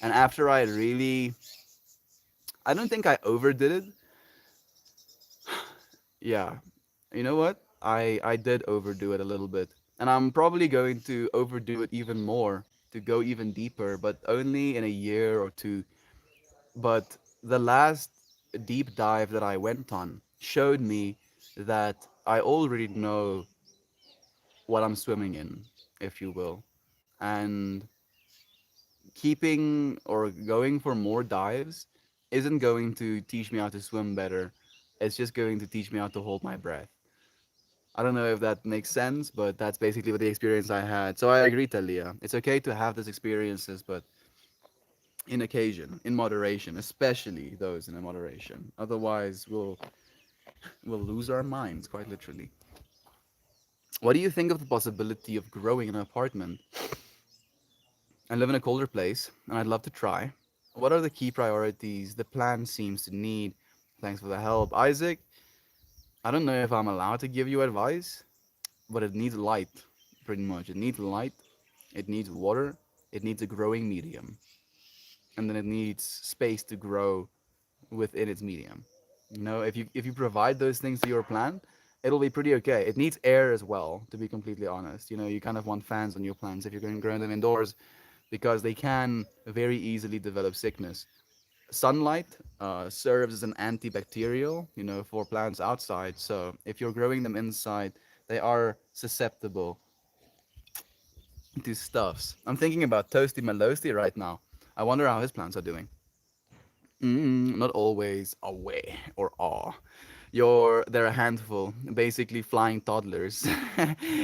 And after I don't think I overdid it. Yeah, you know what? I did overdo it a little bit. And I'm probably going to overdo it even more to go even deeper, but only in a year or two. But the last deep dive that I went on showed me that I already know what I'm swimming in, if you will. And keeping or going for more dives isn't going to teach me how to swim better. It's just going to teach me how to hold my breath. I don't know if that makes sense, but that's basically what the experience I had. So I agree, Talia. It's okay to have those experiences, but in occasion, in moderation, especially those in a moderation. Otherwise, we'll lose our minds quite literally. What do you think of the possibility of growing in an apartment? I live in a colder place, and I'd love to try. What are the key priorities the plan seems to need? Thanks for the help, Isaac. I don't know if I'm allowed to give you advice, but it needs light, pretty much. It needs light, it needs water, it needs a growing medium, and then it needs space to grow within its medium. If you provide those things to your plant, it'll be pretty okay. It needs air as well, to be completely honest. You kind of want fans on your plants if you're going to grow them indoors because they can very easily develop sickness. Sunlight serves as an antibacterial, for plants outside. So if you're growing them inside, they are susceptible to stuffs. I'm thinking about Toasty Malosty right now. I wonder how his plants are doing. Not always away or awe. They're a handful, basically flying toddlers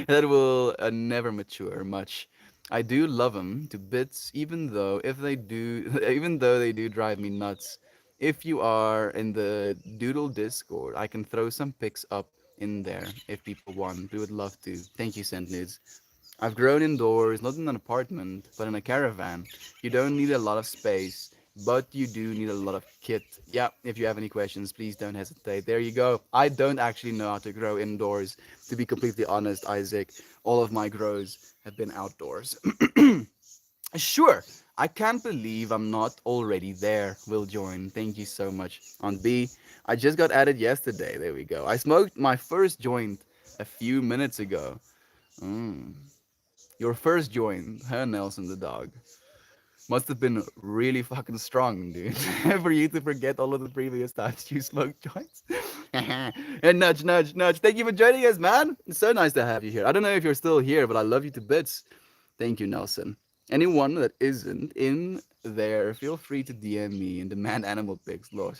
that will never mature much. I do love them to bits, even though if they do, even though they do drive me nuts. If you are in the Doodle Discord, I can throw some pics up in there if people want. We would love to. Thank you, Send Nudes. I've grown indoors, not in an apartment, but in a caravan. You don't need a lot of space, but you do need a lot of kit. Yeah, if you have any questions, please don't hesitate. There you go. I don't actually know how to grow indoors, to be completely honest, Isaac. All of my grows have been outdoors. Sure, I can't believe I'm not already there. Will join. Thank you so much. On B, I just got added yesterday. There we go. I smoked my first joint a few minutes ago. Mm. Your first joint, huh, Nelson the dog? Must have been really fucking strong, dude, for you to forget all of the previous times you smoked joints. And nudge, nudge, nudge. Thank you for joining us, man. It's so nice to have you here. I don't know if you're still here, but I love you to bits. Thank you, Nelson. Anyone that isn't in there, feel free to DM me and demand animal pics, Lord.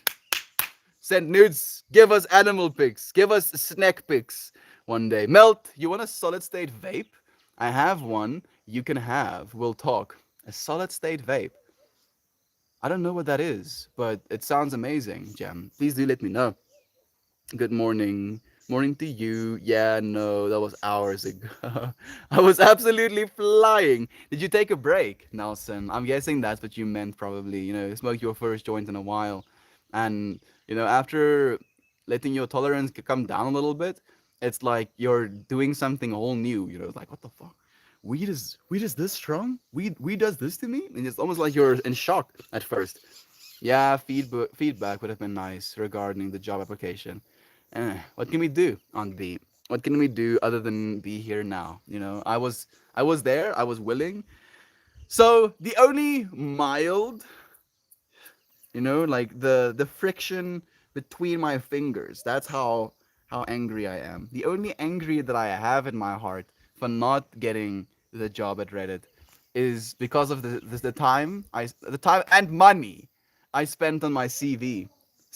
Send nudes. Give us animal pics. Give us snack pics one day. Melt, you want a solid state vape? I have one you can have. We'll talk. A solid state vape. I don't know what that is, but it sounds amazing, Gem. Please do let me know. Good morning. Morning to you. Yeah, no, that was hours ago. I was absolutely flying. Did you take a break, Nelson? I'm guessing that's what you meant, probably. Smoke your first joint in a while. And, after letting your tolerance come down a little bit, it's like you're doing something all new. It's like, what the fuck? Weed is this strong? Weed does this to me? And it's almost like you're in shock at first. Yeah, feedback would have been nice regarding the job application. What can we do on the? What can we do other than be here now? I was there. I was willing. So the only mild, like the friction between my fingers. That's how angry I am. The only angry that I have in my heart for not getting the job at Reddit is because of the time and money I spent on my CV.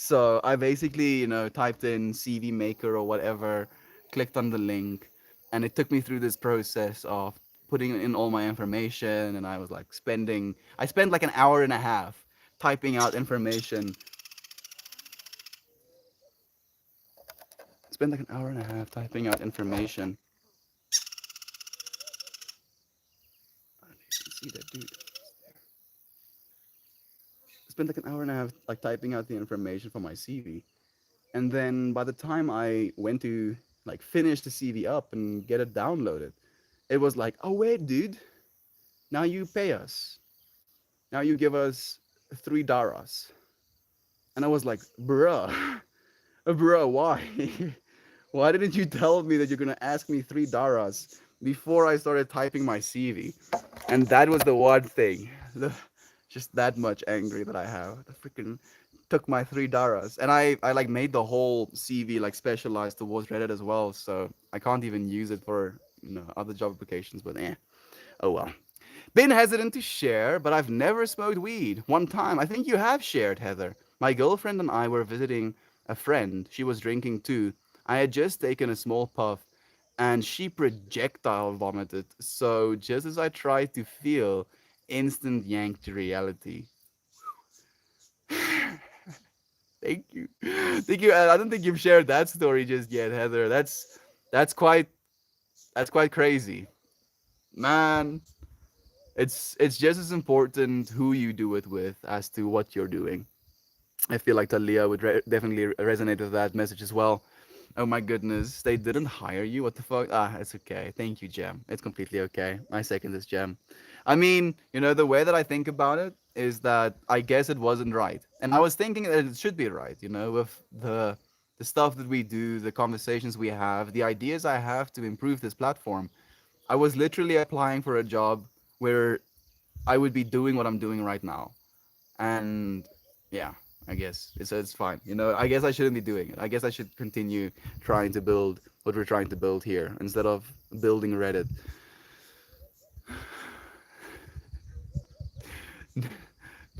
So I basically, typed in CV Maker or whatever, clicked on the link, and it took me through this process of putting in all my information. And I was like I spent like an hour and a half typing out information. Spent like an hour and a half typing out information. I don't even see that dude. Spent like an hour and a half like typing out the information for my CV. And then by the time I went to like finish the CV up and get it downloaded, it was like, oh wait, dude, now you pay us. Now you give us $3. And I was like, bruh, bruh, why? Why didn't you tell me that you're gonna ask me $3 before I started typing my CV? And that was the one thing, just that much angry that I have. The freaking took my $3, and I like made the whole CV like specialized towards Reddit as well, so I can't even use it for other job applications. But oh well. Been hesitant to share, but I've never smoked weed. One time, I think you have shared, Heather. My girlfriend and I were visiting a friend. She was drinking too. I had just taken a small puff, and she projectile vomited. So just as I tried to feel, instant yanked to reality. Thank you, thank you. I don't think you've shared that story just yet, Heather. That's quite that's quite crazy, man. It's just as important who you do it with as to what you're doing. I feel like Talia would definitely resonate with that message as well. Oh my goodness, they didn't hire you. What the fuck? Ah, it's okay. Thank you, Gem. It's completely okay. I second this, Gem. I mean, the way that I think about it is that I guess it wasn't right, and I was thinking that it should be right. With the stuff that we do, the conversations we have, the ideas I have to improve this platform. I was literally applying for a job where I would be doing what I'm doing right now. And yeah, I guess it's fine. I guess I shouldn't be doing it. I guess I should continue trying to build what we're trying to build here instead of building Reddit.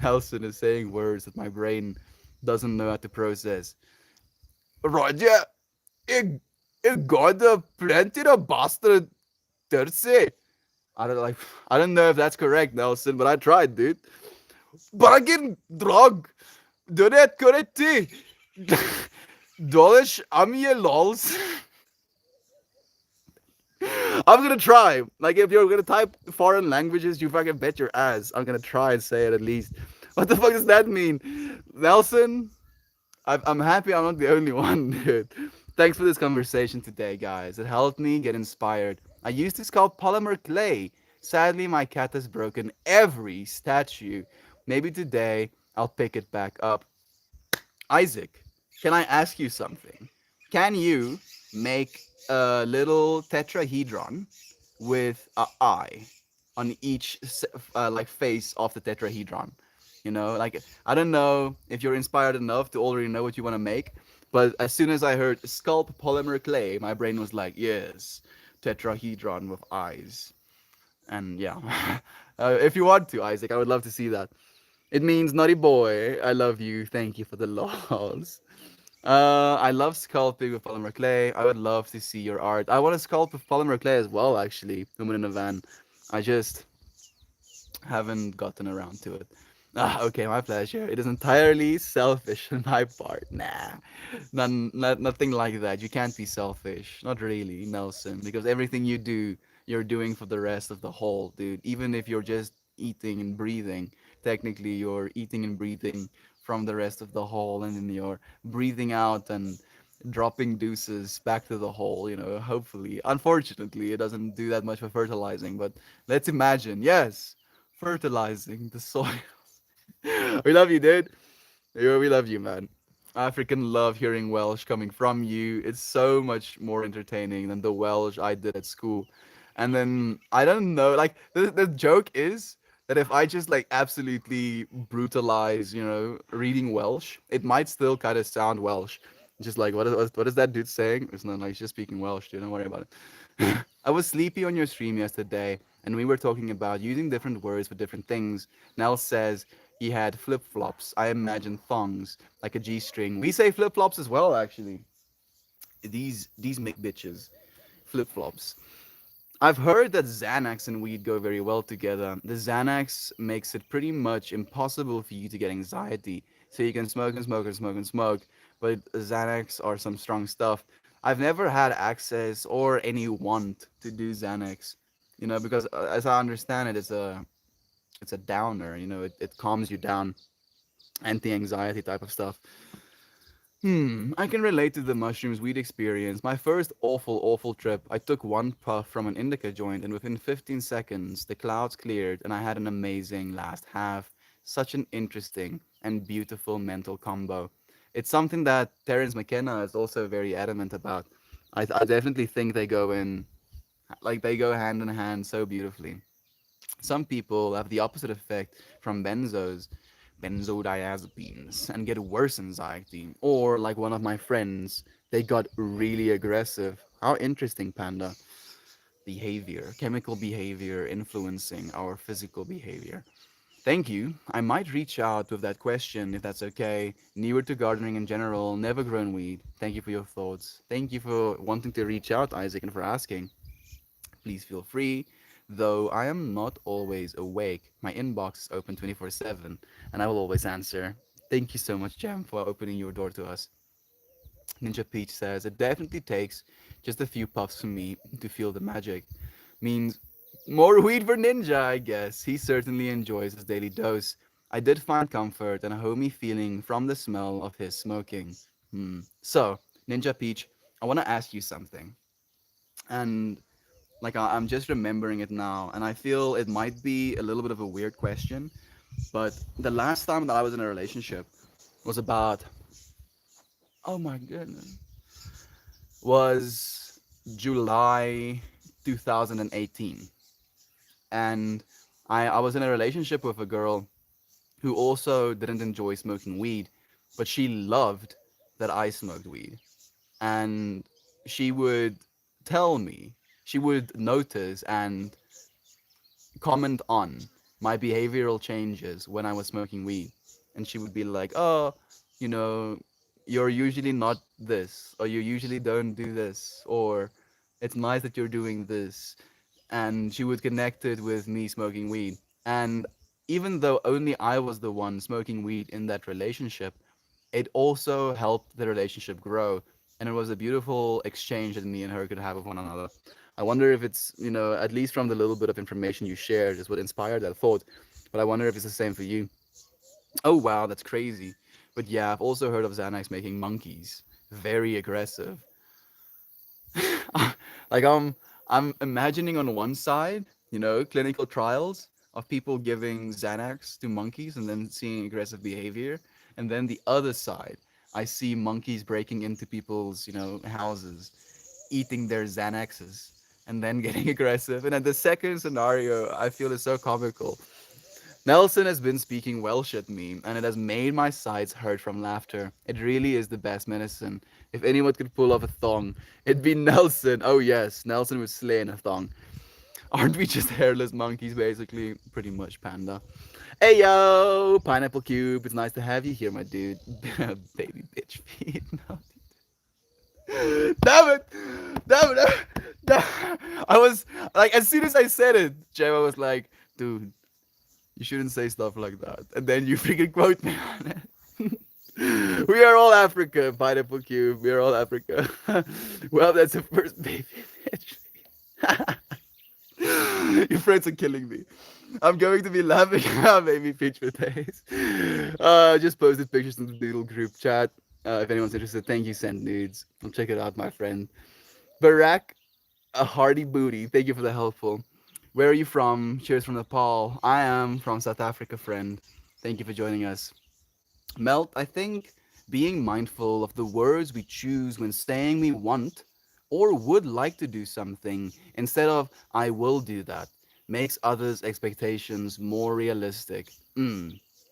Nelson is saying words that my brain doesn't know how to process. Roger, it, it got a plenty of bastard Thursday. I don't like. I don't know if that's correct, Nelson, but I tried, dude. Bargain drug. Dönet köretti. Dolish amiye lols. I'm gonna try. Like, if you're gonna type foreign languages, you fucking bet your ass. I'm gonna try and say it at least. What the fuck does that mean? Nelson, I'm happy I'm not the only one, dude. Thanks for this conversation today, guys. It helped me get inspired. I used to sculpt polymer clay. Sadly, my cat has broken every statue. Maybe today I'll pick it back up. Isaac, can I ask you something? Can you make a little tetrahedron with a eye on each like face of the tetrahedron? Like, I don't know if you're inspired enough to already know what you want to make, but as soon as I heard sculpt polymer clay, my brain was like, yes, tetrahedron with eyes. And yeah, if you want to, Isaac, I would love to see that. It means naughty boy. I love you. Thank you for the laws. I love sculpting with polymer clay. I would love to see your art. I want to sculpt with polymer clay as well, actually. Woman in a van. I just haven't gotten around to it. Ah, okay, my pleasure. It is entirely selfish on my part. Nah, nothing like that. You can't be selfish. Not really, Nelson, because everything you do, you're doing for the rest of the whole, dude. Even if you're just eating and breathing, technically you're eating and breathing from the rest of the whole, and then you're breathing out and dropping deuces back to the hole, hopefully. Unfortunately, it doesn't do that much for fertilizing, but let's imagine, yes, fertilizing the soil. We love you, dude. We love you, man. I freaking love hearing Welsh coming from you. It's so much more entertaining than the Welsh I did at school. And then I don't know, like the joke is that if I just like absolutely brutalize, reading Welsh, it might still kind of sound Welsh. Just like what is that dude saying? It's not like he's just speaking Welsh, dude. Don't worry about it. I was sleepy on your stream yesterday, and we were talking about using different words for different things. Nell says He had flip flops. I imagine thongs, like a G string. We say flip flops as well, actually. These make bitches. Flip flops. I've heard that Xanax and weed go very well together. The Xanax makes it pretty much impossible for you to get anxiety. So you can smoke and smoke and smoke and smoke, but Xanax are some strong stuff. I've never had access or any want to do Xanax, because as I understand it, it's a downer. It calms you down, anti-anxiety type of stuff. I can relate to the mushrooms we'd experienced. My first awful, awful trip, I took one puff from an indica joint, and within 15 seconds, the clouds cleared, and I had an amazing last half. Such an interesting and beautiful mental combo. It's something that Terence McKenna is also very adamant about. I definitely think they go hand in hand so beautifully. Some people have the opposite effect from benzodiazepines, and get worse anxiety. Or, like one of my friends, they got really aggressive. How interesting, Panda. Behavior, chemical behavior influencing our physical behavior. Thank you. I might reach out with that question if that's okay. Newer to gardening in general, never grown weed. Thank you for your thoughts. Thank you for wanting to reach out, Isaac, and for asking. Please feel free. Though I am not always awake, my inbox is open 24/7 and I will always answer. Thank you so much, Jam, for opening your door to us. Ninja Peach says, it definitely takes just a few puffs for me to feel the magic. Means more weed for Ninja, I guess. He certainly enjoys his daily dose. I did find comfort and a homey feeling from the smell of his smoking. So, Ninja Peach, I want to ask you something. And like I'm just remembering it now, and I feel it might be a little bit of a weird question, but the last time that I was in a relationship was about, oh my goodness, was July 2018, and I was in a relationship with a girl who also didn't enjoy smoking weed, but she loved that I smoked weed, and she would tell me, she would notice and comment on my behavioral changes when I was smoking weed. And she would be like, oh, you know, you're usually not this, or you usually don't do this, or it's nice that you're doing this. And she would connect it with me smoking weed. And even though only I was the one smoking weed in that relationship, it also helped the relationship grow. And it was a beautiful exchange that me and her could have with one another. I wonder if it's, at least from the little bit of information you shared, is what inspired that thought. But I wonder if it's the same for you. Oh, wow, that's crazy. But yeah, I've also heard of Xanax making monkeys very aggressive. like I'm imagining on one side, clinical trials of people giving Xanax to monkeys and then seeing aggressive behavior, and then the other side, I see monkeys breaking into people's, houses, eating their Xanaxes, and then getting aggressive. And then the second scenario, I feel is so comical. Nelson has been speaking Welsh at me, and it has made my sides hurt from laughter. It really is the best medicine. If anyone could pull off a thong, it'd be Nelson. Oh yes, Nelson would slay in a thong. Aren't we just hairless monkeys, basically? Pretty much, Panda. Hey yo, Pineapple Cube. It's nice to have you here, my dude. Baby bitch feet. No. Damn it! Damn it! I was like, as soon as I said it, Gemma was like, dude, you shouldn't say stuff like that. And then you freaking quote me on it. We are all Africa, Pineapple Cube. We are all Africa. Well, that's the first baby bitch. Your friends are killing me. I'm going to be laughing at baby peach for days. Just posted pictures in the little group chat. If anyone's interested, thank you, send nudes. I'll check it out, my friend. Barack, a hearty booty. Thank you for the helpful. Where are you from? Cheers from Nepal. I am from South Africa, friend. Thank you for joining us. Melt, I think being mindful of the words we choose when saying we want or would like to do something instead of I will do that makes others' expectations more realistic.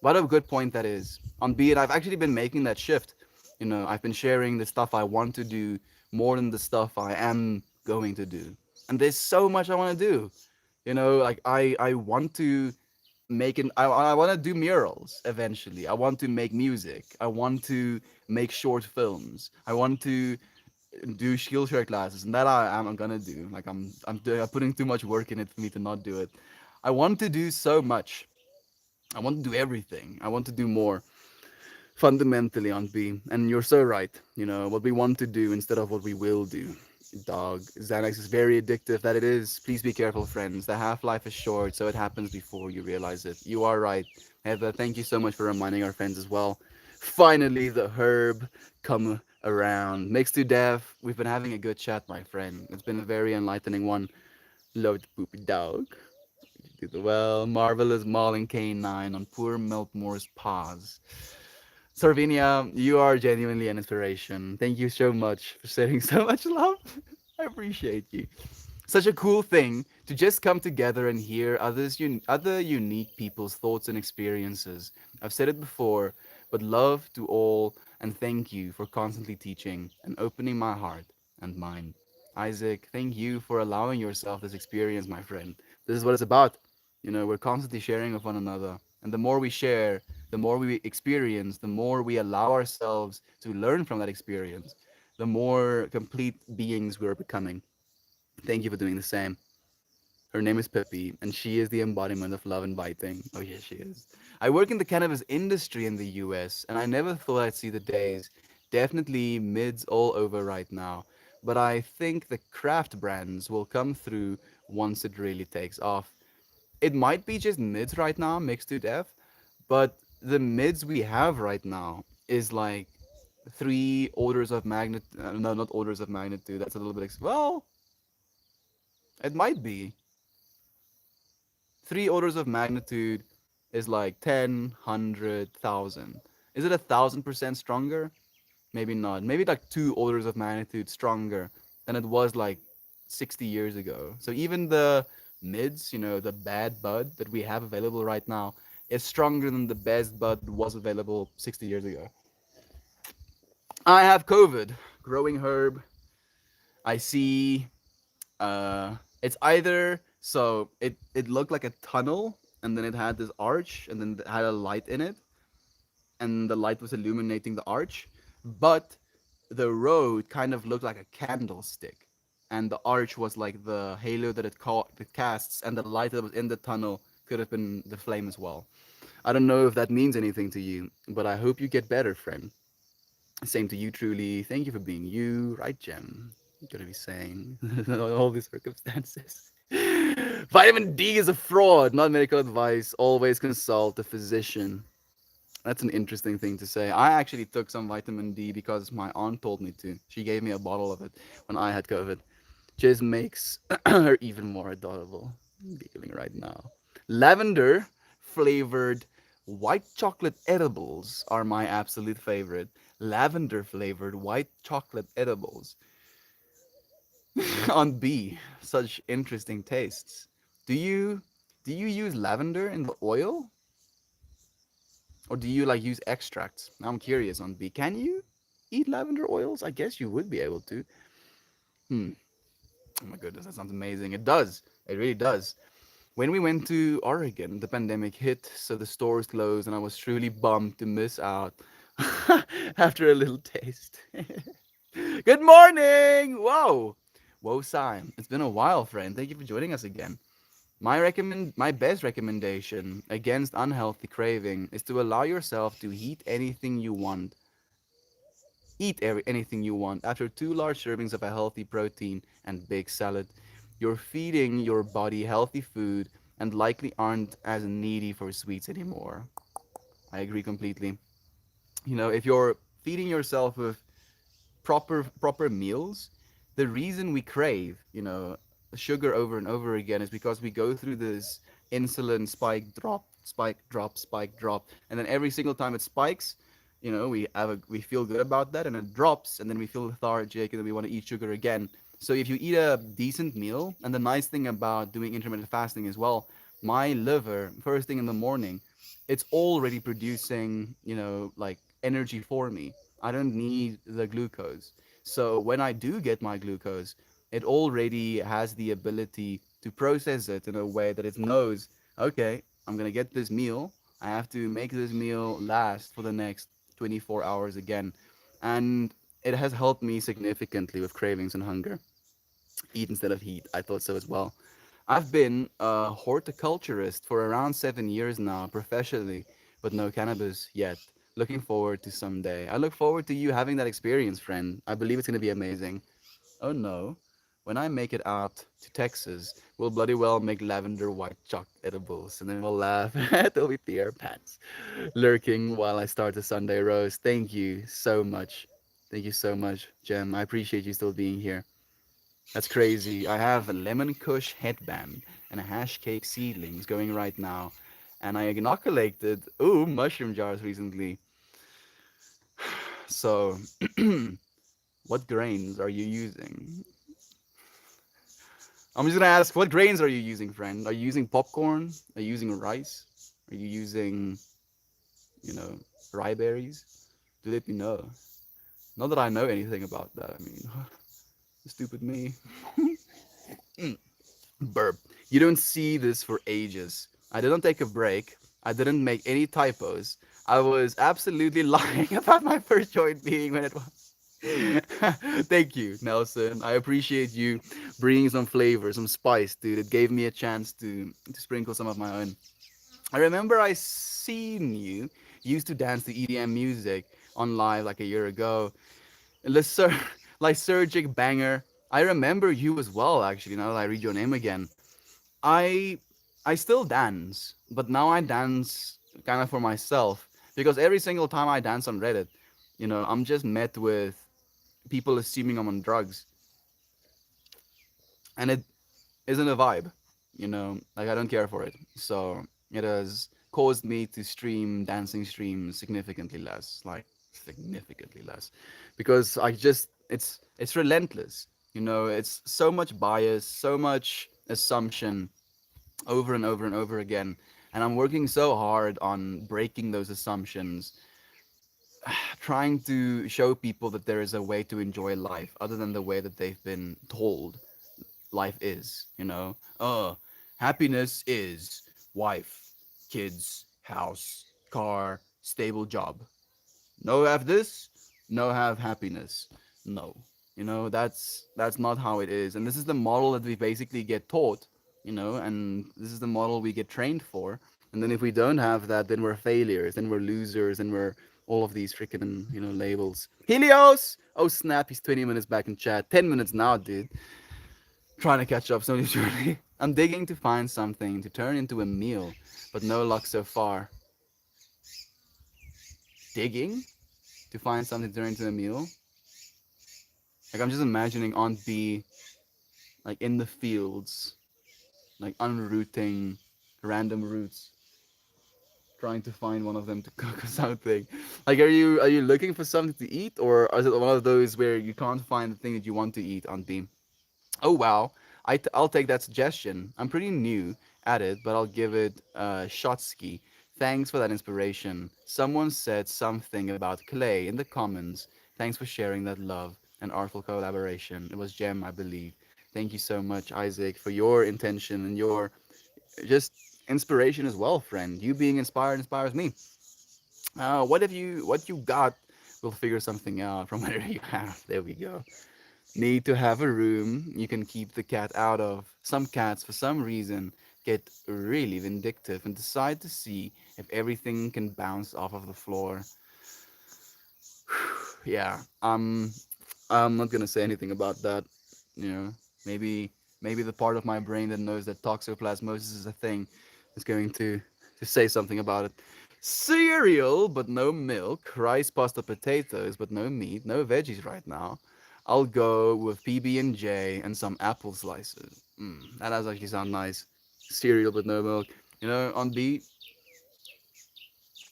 What a good point that is. On Be It, I've actually been making that shift. I've been sharing the stuff I want to do more than the stuff I am going to do. And there's so much I want to do. Like I want to I want to do murals eventually. I want to make music. I want to make short films. I want to do Skillshare classes, and that I'm gonna do. Like I'm putting too much work in it for me to not do it. I want to do so much. I want to do everything. I want to do more fundamentally on B. And you're so right. You know what we want to do instead of what we will do. Dog, Xanax is very addictive. That it is. Please be careful, friends. The half life is short, so it happens before you realize it. You are right, Heather. Thank you so much for reminding our friends as well. Finally, the herb come around. Mixed to death. We've been having a good chat, my friend. It's been a very enlightening one. Love the poopy dog. You did well. Marvelous mauling canine on poor Meltmore's paws. Sarvinia, you are genuinely an inspiration. Thank you so much for sharing so much love. I appreciate you. Such a cool thing to just come together and hear other unique people's thoughts and experiences. I've said it before, but love to all and thank you for constantly teaching and opening my heart and mind. Isaac, thank you for allowing yourself this experience, my friend. This is what it's about. You know, we're constantly sharing with one another. And the more we share, the more we experience, the more we allow ourselves to learn from that experience, the more complete beings we're becoming. Thank you for doing the same. Her name is Pippi, and she is the embodiment of love inviting. Oh, yes, she is. I work in the cannabis industry in the US, and I never thought I'd see the days. Definitely mids all over right now. But I think the craft brands will come through once it really takes off. It might be just mids right now, mixed to death, but the mids we have right now is like three orders of magnitude. No, not orders of magnitude. That's a little bit. Well, it might be. Three orders of magnitude is like 10, 100,000. Is it 1,000% stronger? Maybe not. Maybe like two orders of magnitude stronger than it was like 60 years ago. So even the mids, you know, the bad bud that we have available right now is stronger than the best bud that was available 60 years ago. I have COVID, growing herb. I see it's either so it looked like a tunnel and then it had this arch and then it had a light in it and the light was illuminating the arch, but the road kind of looked like a candlestick and the arch was like the halo that it casts and the light that was in the tunnel could have been the flame as well. I don't know if that means anything to you, but I hope you get better, friend. Same to you, truly. Thank you for being you, right, Jem? You gotta be sane. All these circumstances. Vitamin D is a fraud, not medical advice. Always consult a physician. That's an interesting thing to say. I actually took some vitamin D because my aunt told me to. She gave me a bottle of it when I had COVID. Just makes her even more adorable. I'm giggling right now. Lavender flavored white chocolate edibles are my absolute favorite. Lavender flavored white chocolate edibles on B. Such interesting tastes. Do you do you use lavender in the oil or do you like use extracts? I'm curious on B. Can you eat lavender oils? I guess you would be able to. Hmm. Oh my goodness, that sounds amazing. It does. It really does. When we went to Oregon, the pandemic hit, so the stores closed, and I was truly bummed to miss out after a little taste. Good morning! Whoa! Whoa, Simon. It's been a while, friend. Thank you for joining us again. My best recommendation against unhealthy craving is to allow yourself to anything you want after two large servings of a healthy protein and big salad. You're feeding your body healthy food and likely aren't as needy for sweets anymore. I agree completely. You know, if you're feeding yourself with proper meals, the reason we crave, you know, sugar over and over again is because we go through this insulin spike drop, and then every single time it spikes, you know, we feel good about that, and it drops, and then we feel lethargic, and then we want to eat sugar again. So if you eat a decent meal, and the nice thing about doing intermittent fasting as well, my liver first thing in the morning, it's already producing, you know, like energy for me. I don't need the glucose. So when I do get my glucose, it already has the ability to process it in a way that it knows, okay, I'm gonna get this meal. I have to make this meal last for the next 24 hours again, and it has helped me significantly with cravings and hunger. Eat instead of heat. I thought so as well. I've been a horticulturist for around 7 years now, professionally, but no cannabis yet. Looking forward to someday. I look forward to you having that experience, friend. I believe it's going to be amazing. Oh no. When I make it out to Texas, we'll bloody well make lavender white chalk edibles, and then we'll laugh at the Pierre Pats lurking while I start the Sunday roast. Thank you so much. Thank you so much, Jem. I appreciate you still being here. That's crazy. I have a lemon kush headband and a hash cake seedlings going right now. And I inoculated, mushroom jars recently. So, what grains are you using? I'm just gonna ask, what grains are you using, friend? Are you using popcorn? Are you using rice? Are you using, you know, rye berries? Do let me know. Not that I know anything about that. I mean, stupid me. Burp. You don't see this for ages. I didn't take a break. I didn't make any typos. I was absolutely lying about my first joint being when it was. Thank you, Nelson. I appreciate you bringing some flavor, some spice, dude. It gave me a chance to sprinkle some of my own. I remember I seen you used to dance to EDM music on live like a year ago. Lyser- Lysergic banger. I remember you as well, actually, now that I read your name again. I I still dance, but now I dance kind of for myself because every single time I dance on Reddit, I'm just met with people assuming I'm on drugs, and it isn't a vibe. Like I don't care for it. So it has caused me to stream dancing streams significantly less, like significantly less, because it's relentless. It's so much bias, so much assumption over and over and over again. And I'm working so hard on breaking those assumptions, trying to show people that there is a way to enjoy life other than the way that they've been told life is. Happiness is wife, kids, house, car, stable job. No have this, no have happiness. No. That's not how it is. And this is the model that we basically get taught, and this is the model we get trained for. And then if we don't have that, then we're failures, then we're losers, and we're all of these freaking labels. Helios! Oh snap, he's 20 minutes back in chat. 10 minutes now, dude. Trying to catch up slowly surely. I'm digging to find something to turn into a meal, but no luck so far. Digging to find something to turn into a meal? Like I'm just imagining Aunt B like in the fields, like unrooting random roots, trying to find one of them to cook or something. Like are you looking for something to eat, or is it one of those where you can't find the thing that you want to eat, Aunt B? Oh wow, I'll take that suggestion. I'm pretty new at it, but I'll give it a shot ski. Thanks for that inspiration. Someone said something about clay in the comments. Thanks for sharing that love and artful collaboration. It was Jem, I believe. Thank you so much, Isaac, for your intention and your just inspiration as well, friend. You being inspired inspires me. What you got? We'll figure something out from whatever you have. There we go. Need to have a room you can keep the cat out of. Some cats, for some reason, get really vindictive and decide to see if everything can bounce off of the floor. Yeah, I'm not gonna say anything about that. You know, maybe maybe the part of my brain that knows that toxoplasmosis is a thing is going to say something about it. Cereal, but no milk. Rice, pasta, potatoes, but no meat. No veggies right now. I'll go with PB and J and some apple slices. That does actually sound nice. Cereal, but no milk. On B,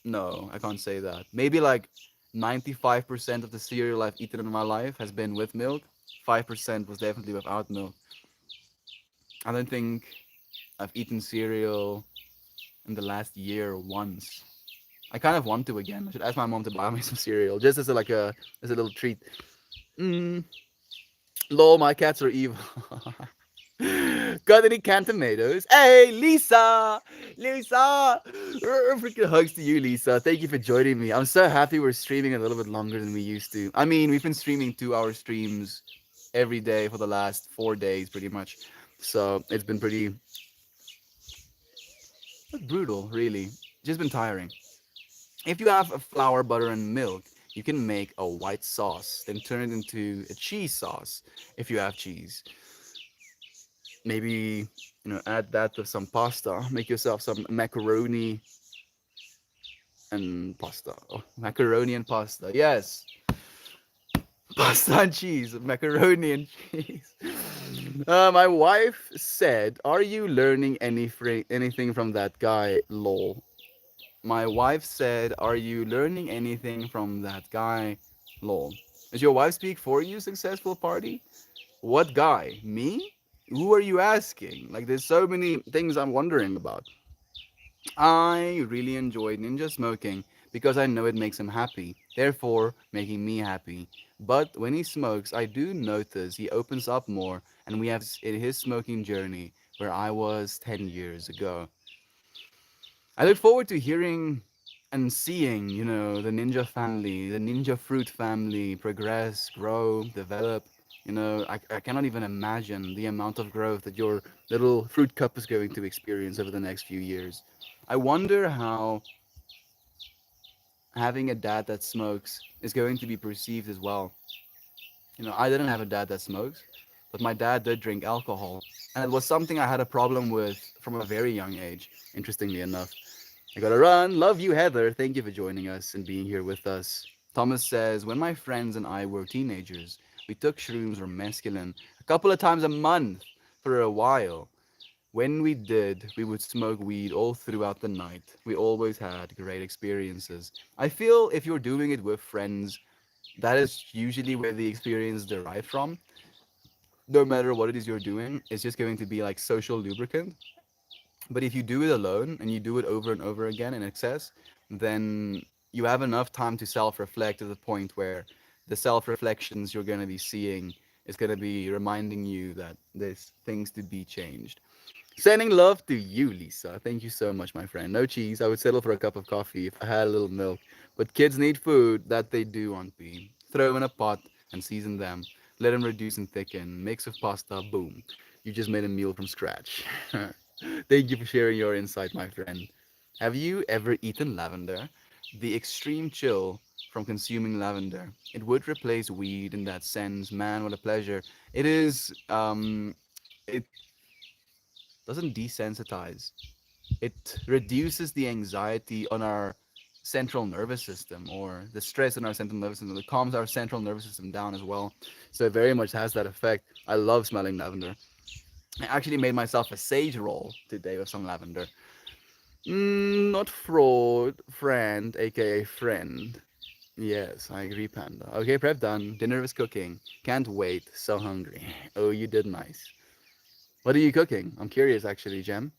no, I can't say that. Maybe like 95% of the cereal I've eaten in my life has been with milk. 5% was definitely without milk. I don't think I've eaten cereal in the last year once. I kind of want to again. I should ask my mom to buy me some cereal just as a little treat. Mm, lol, my cats are evil. Got any canned tomatoes? Hey, Lisa! Lisa! Freaking hugs to you, Lisa. Thank you for joining me. I'm so happy we're streaming a little bit longer than we used to. I mean, we've been streaming 2 hour streams every day for the last 4 days, pretty much. So it's been pretty not brutal, really. Just been tiring. If you have a flour, butter, and milk, you can make a white sauce, then turn it into a cheese sauce if you have cheese. Maybe, add that to some pasta. Make yourself some macaroni and pasta. Oh, macaroni and pasta. Yes, pasta and cheese, macaroni and cheese. My wife said, "Are you learning anything from that guy?" Lol. My wife said, "Are you learning anything from that guy?" Lol. Does your wife speak for you, successful party? What guy? Me? Who are you asking? Like, there's so many things I'm wondering about. I really enjoy ninja smoking because I know it makes him happy, therefore making me happy. But when he smokes, I do notice he opens up more, and we have in his smoking journey where I was 10 years ago. I look forward to hearing and seeing, the ninja family, the ninja fruit family progress, grow, develop. I cannot even imagine the amount of growth that your little fruit cup is going to experience over the next few years. I wonder how having a dad that smokes is going to be perceived as well. I didn't have a dad that smokes, but my dad did drink alcohol. And it was something I had a problem with from a very young age, interestingly enough. I gotta run. Love you, Heather. Thank you for joining us and being here with us. Thomas says, when my friends and I were teenagers, we took shrooms or mescaline a couple of times a month for a while. When we did, we would smoke weed all throughout the night. We always had great experiences. I feel if you're doing it with friends, that is usually where the experience derived from. No matter what it is you're doing, it's just going to be like social lubricant. But if you do it alone and you do it over and over again in excess, then you have enough time to self reflect to the point where the self reflections you're going to be seeing is going to be reminding you that there's things to be changed. Sending love to you, Lisa. Thank you so much, my friend. No cheese. I would settle for a cup of coffee if I had a little milk. But kids need food. That they do, Aunt B. Throw in a pot and season them. Let them reduce and thicken. Mix with pasta. Boom. You just made a meal from scratch. Thank you for sharing your insight, my friend. Have you ever eaten lavender? The extreme chill from consuming lavender. It would replace weed in that sense. Man, what a pleasure. It is, it doesn't desensitize. It reduces the anxiety on our central nervous system or the stress in our central nervous system. It calms our central nervous system down as well. So it very much has that effect. I love smelling lavender. I actually made myself a sage roll today with some lavender. Not fraud, friend, aka friend. Yes, I agree, Panda. Okay, prep done. Dinner is cooking. Can't wait. So hungry. Oh, you did nice. What are you cooking? I'm curious, actually, Jem.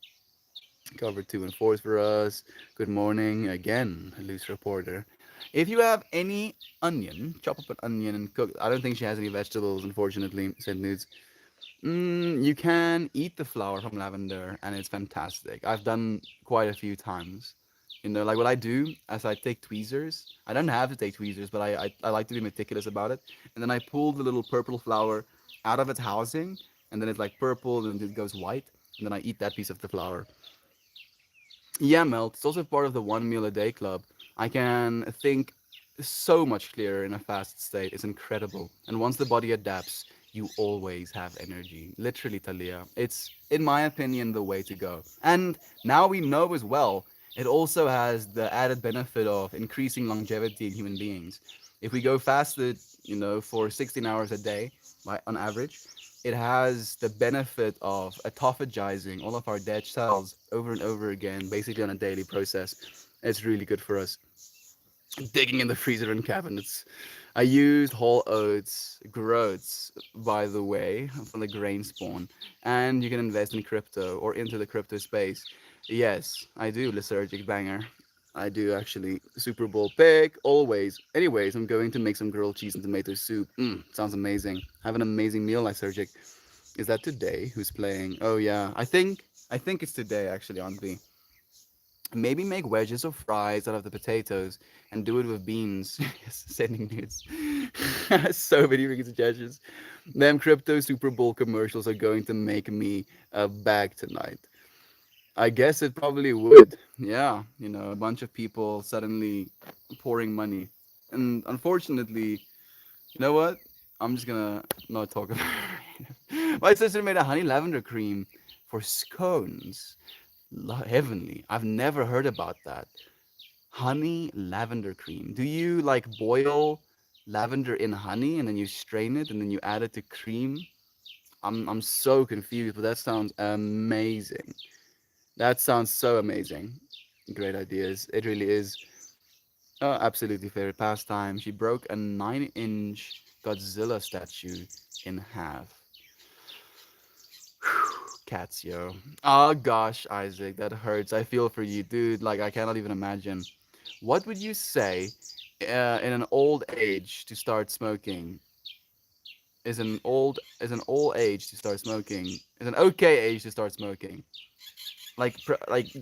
Cover 2 and 4s for us. Good morning again, loose reporter. If you have any onion, chop up an onion and cook. I don't think she has any vegetables, unfortunately. Said nudes. You can eat the flower from lavender, and it's fantastic. I've done quite a few times. Like what I do as I take tweezers. I don't have to take tweezers, but I like to be meticulous about it. And then I pull the little purple flower out of its housing, and then it's like purple, and it goes white, and then I eat that piece of the flower. Yeah, Melt. It's also part of the 1 meal a day club. I can think so much clearer in a fast state. It's incredible. And once the body adapts, you always have energy. Literally, Talia. It's, in my opinion, the way to go. And now we know as well, it also has the added benefit of increasing longevity in human beings. If we go fasted, for 16 hours a day, right, on average, it has the benefit of autophagizing all of our dead cells over and over again, basically on a daily process. It's really good for us. Digging in the freezer and cabinets. I used whole oats, groats, by the way, from the grain spawn. And you can invest in crypto or into the crypto space. Yes, I do, Lysergic Banger. I do actually. Super Bowl pick, always. Anyways, I'm going to make some grilled cheese and tomato soup. Sounds amazing. Have an amazing meal, Lysergic. Is that today? Who's playing? Oh yeah, I think it's today actually, Aunt V. Maybe make wedges or fries out of the potatoes and do it with beans. Sending nudes. So many freaking suggestions. Them crypto Super Bowl commercials are going to make me a bag tonight. I guess it probably would. Yeah, a bunch of people suddenly pouring money. And unfortunately, you know what? I'm just gonna not talk about it. My sister made a honey lavender cream for scones. Heavenly. I've never heard about that. Honey lavender cream. Do you like boil lavender in honey and then you strain it and then you add it to cream? I'm so confused, but that sounds amazing. That sounds so amazing. Great ideas. It really is. Oh, absolutely favorite pastime. She broke a 9-inch Godzilla statue in half. Cats, yo. Oh gosh, Isaac, that hurts. I feel for you, dude. Like I cannot even imagine. What would you say in an old age to start smoking? Is an old age to start smoking? Is an okay age to start smoking? Like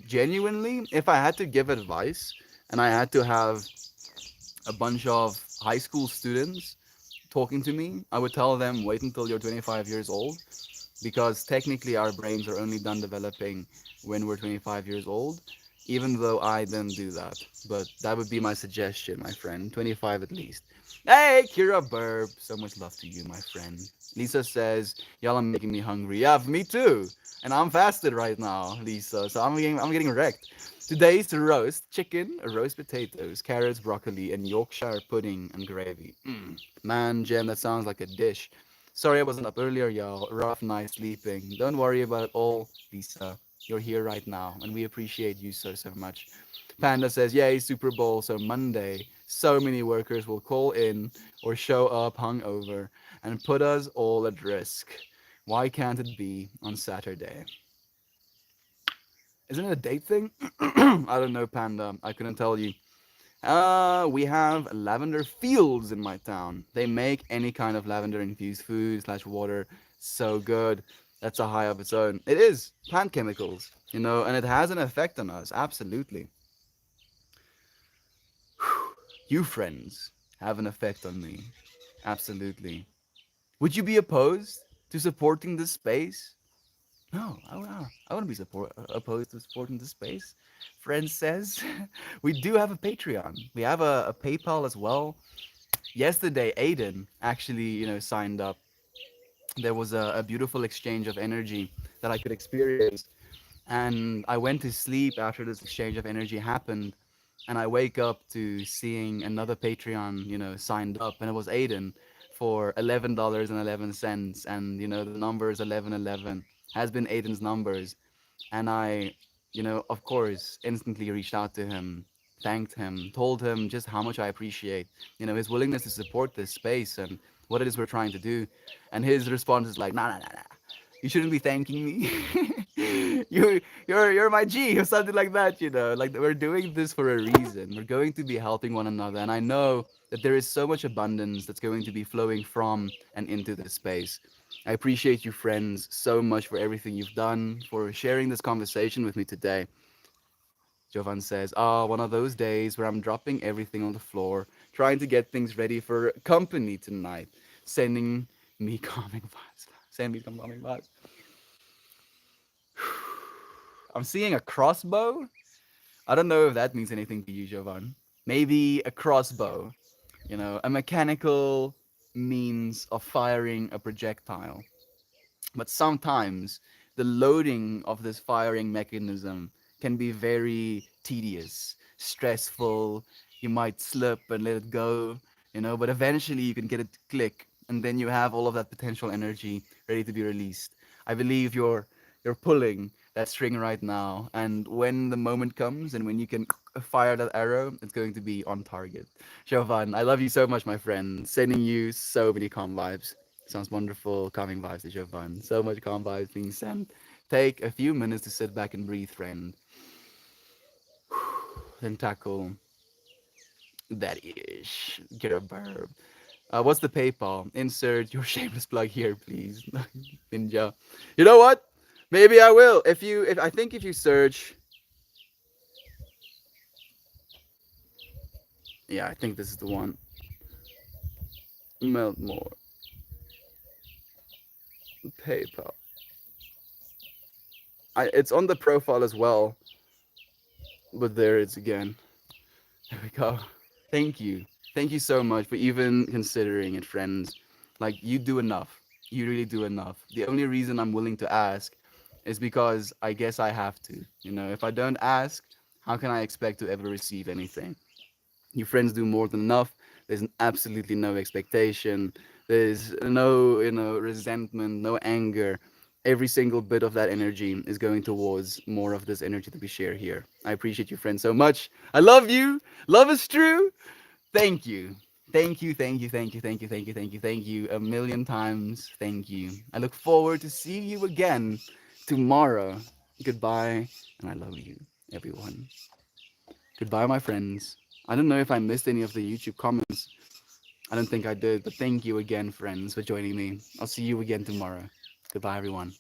genuinely, if I had to give advice and I had to have a bunch of high school students talking to me, I would tell them wait until you're 25 years old because technically our brains are only done developing when we're 25 years old, even though I didn't do that. But that would be my suggestion, my friend. 25 at least. Hey, Kira Burb. So much love to you, my friend. Lisa says, y'all are making me hungry. Yeah, me too. And I'm fasted right now, Lisa. So I'm getting wrecked. Today's roast chicken, roast potatoes, carrots, broccoli, and Yorkshire pudding and gravy. Man, Jem, that sounds like a dish. Sorry I wasn't up earlier, y'all. Rough night sleeping. Don't worry about it all, Lisa. You're here right now, and we appreciate you so much. Panda says, yay, Super Bowl, so Monday. So many workers will call in or show up hungover and put us all at risk. Why can't it be on Saturday? Isn't it a date thing? I don't know, Panda. I couldn't tell you. We have lavender fields in my town. They make any kind of lavender infused food slash water so good. That's a high of its own. It is plant chemicals, and it has an effect on us. Absolutely. You friends have an effect on me. Absolutely. Would you be opposed to supporting this space? No, I wouldn't be opposed to supporting this space. Friend says we do have a Patreon. We have a PayPal as well. Yesterday, Aiden actually, signed up. There was a beautiful exchange of energy that I could experience. And I went to sleep after this exchange of energy happened. And I wake up to seeing another Patreon, signed up. And it was Aiden for $11.11. And, the number is 1111. Has been Aiden's numbers. And I, of course, instantly reached out to him, thanked him, told him just how much I appreciate, his willingness to support this space and what it is we're trying to do. And his response is like, nah, nah, nah, nah. You shouldn't be thanking me. You're my G or something like that, Like we're doing this for a reason. We're going to be helping one another. And I know that there is so much abundance that's going to be flowing from and into this space. I appreciate you, friends, so much for everything you've done, for sharing this conversation with me today. Jovan says, one of those days where I'm dropping everything on the floor, trying to get things ready for company tonight, sending me calming vibes. Send me some calming vibes. I'm seeing a crossbow. I don't know if that means anything to you, Jovan. Maybe a crossbow, a mechanical means of firing a projectile. But sometimes the loading of this firing mechanism can be very tedious, stressful. You might slip and let it go, but eventually you can get it to click, and then you have all of that potential energy ready to be released. I believe you're pulling that string right now, and when the moment comes and when you can fire that arrow, it's going to be on target. Jovan, I love you so much, my friend. Sending you so many calm vibes. Sounds wonderful. Calming vibes to Jovan. So much calm vibes being sent. Take a few minutes to sit back and breathe, friend. Then tackle that ish. Get a burp. What's the PayPal? Insert your shameless plug here, please. Ninja. You know what? Maybe I will. If I think if you search Yeah, I think this is the one. Melt more. PayPal. It's on the profile as well, but there it's again. There we go. Thank you. Thank you so much for even considering it, friends. Like, you do enough. You really do enough. The only reason I'm willing to ask is because I guess I have to. You know, if I don't ask, how can I expect to ever receive anything? Your friends do more than enough. There's absolutely no expectation. There's no, resentment, no anger. Every single bit of that energy is going towards more of this energy that we share here. I appreciate you, friends, so much. I love you. Love is true. Thank you. Thank you, thank you, thank you, thank you, thank you, thank you, thank you a million times. Thank you. I look forward to seeing you again tomorrow. Goodbye, and I love you, everyone. Goodbye, my friends. I don't know if I missed any of the YouTube comments. I don't think I did, but thank you again, friends, for joining me. I'll see you again tomorrow. Goodbye, everyone.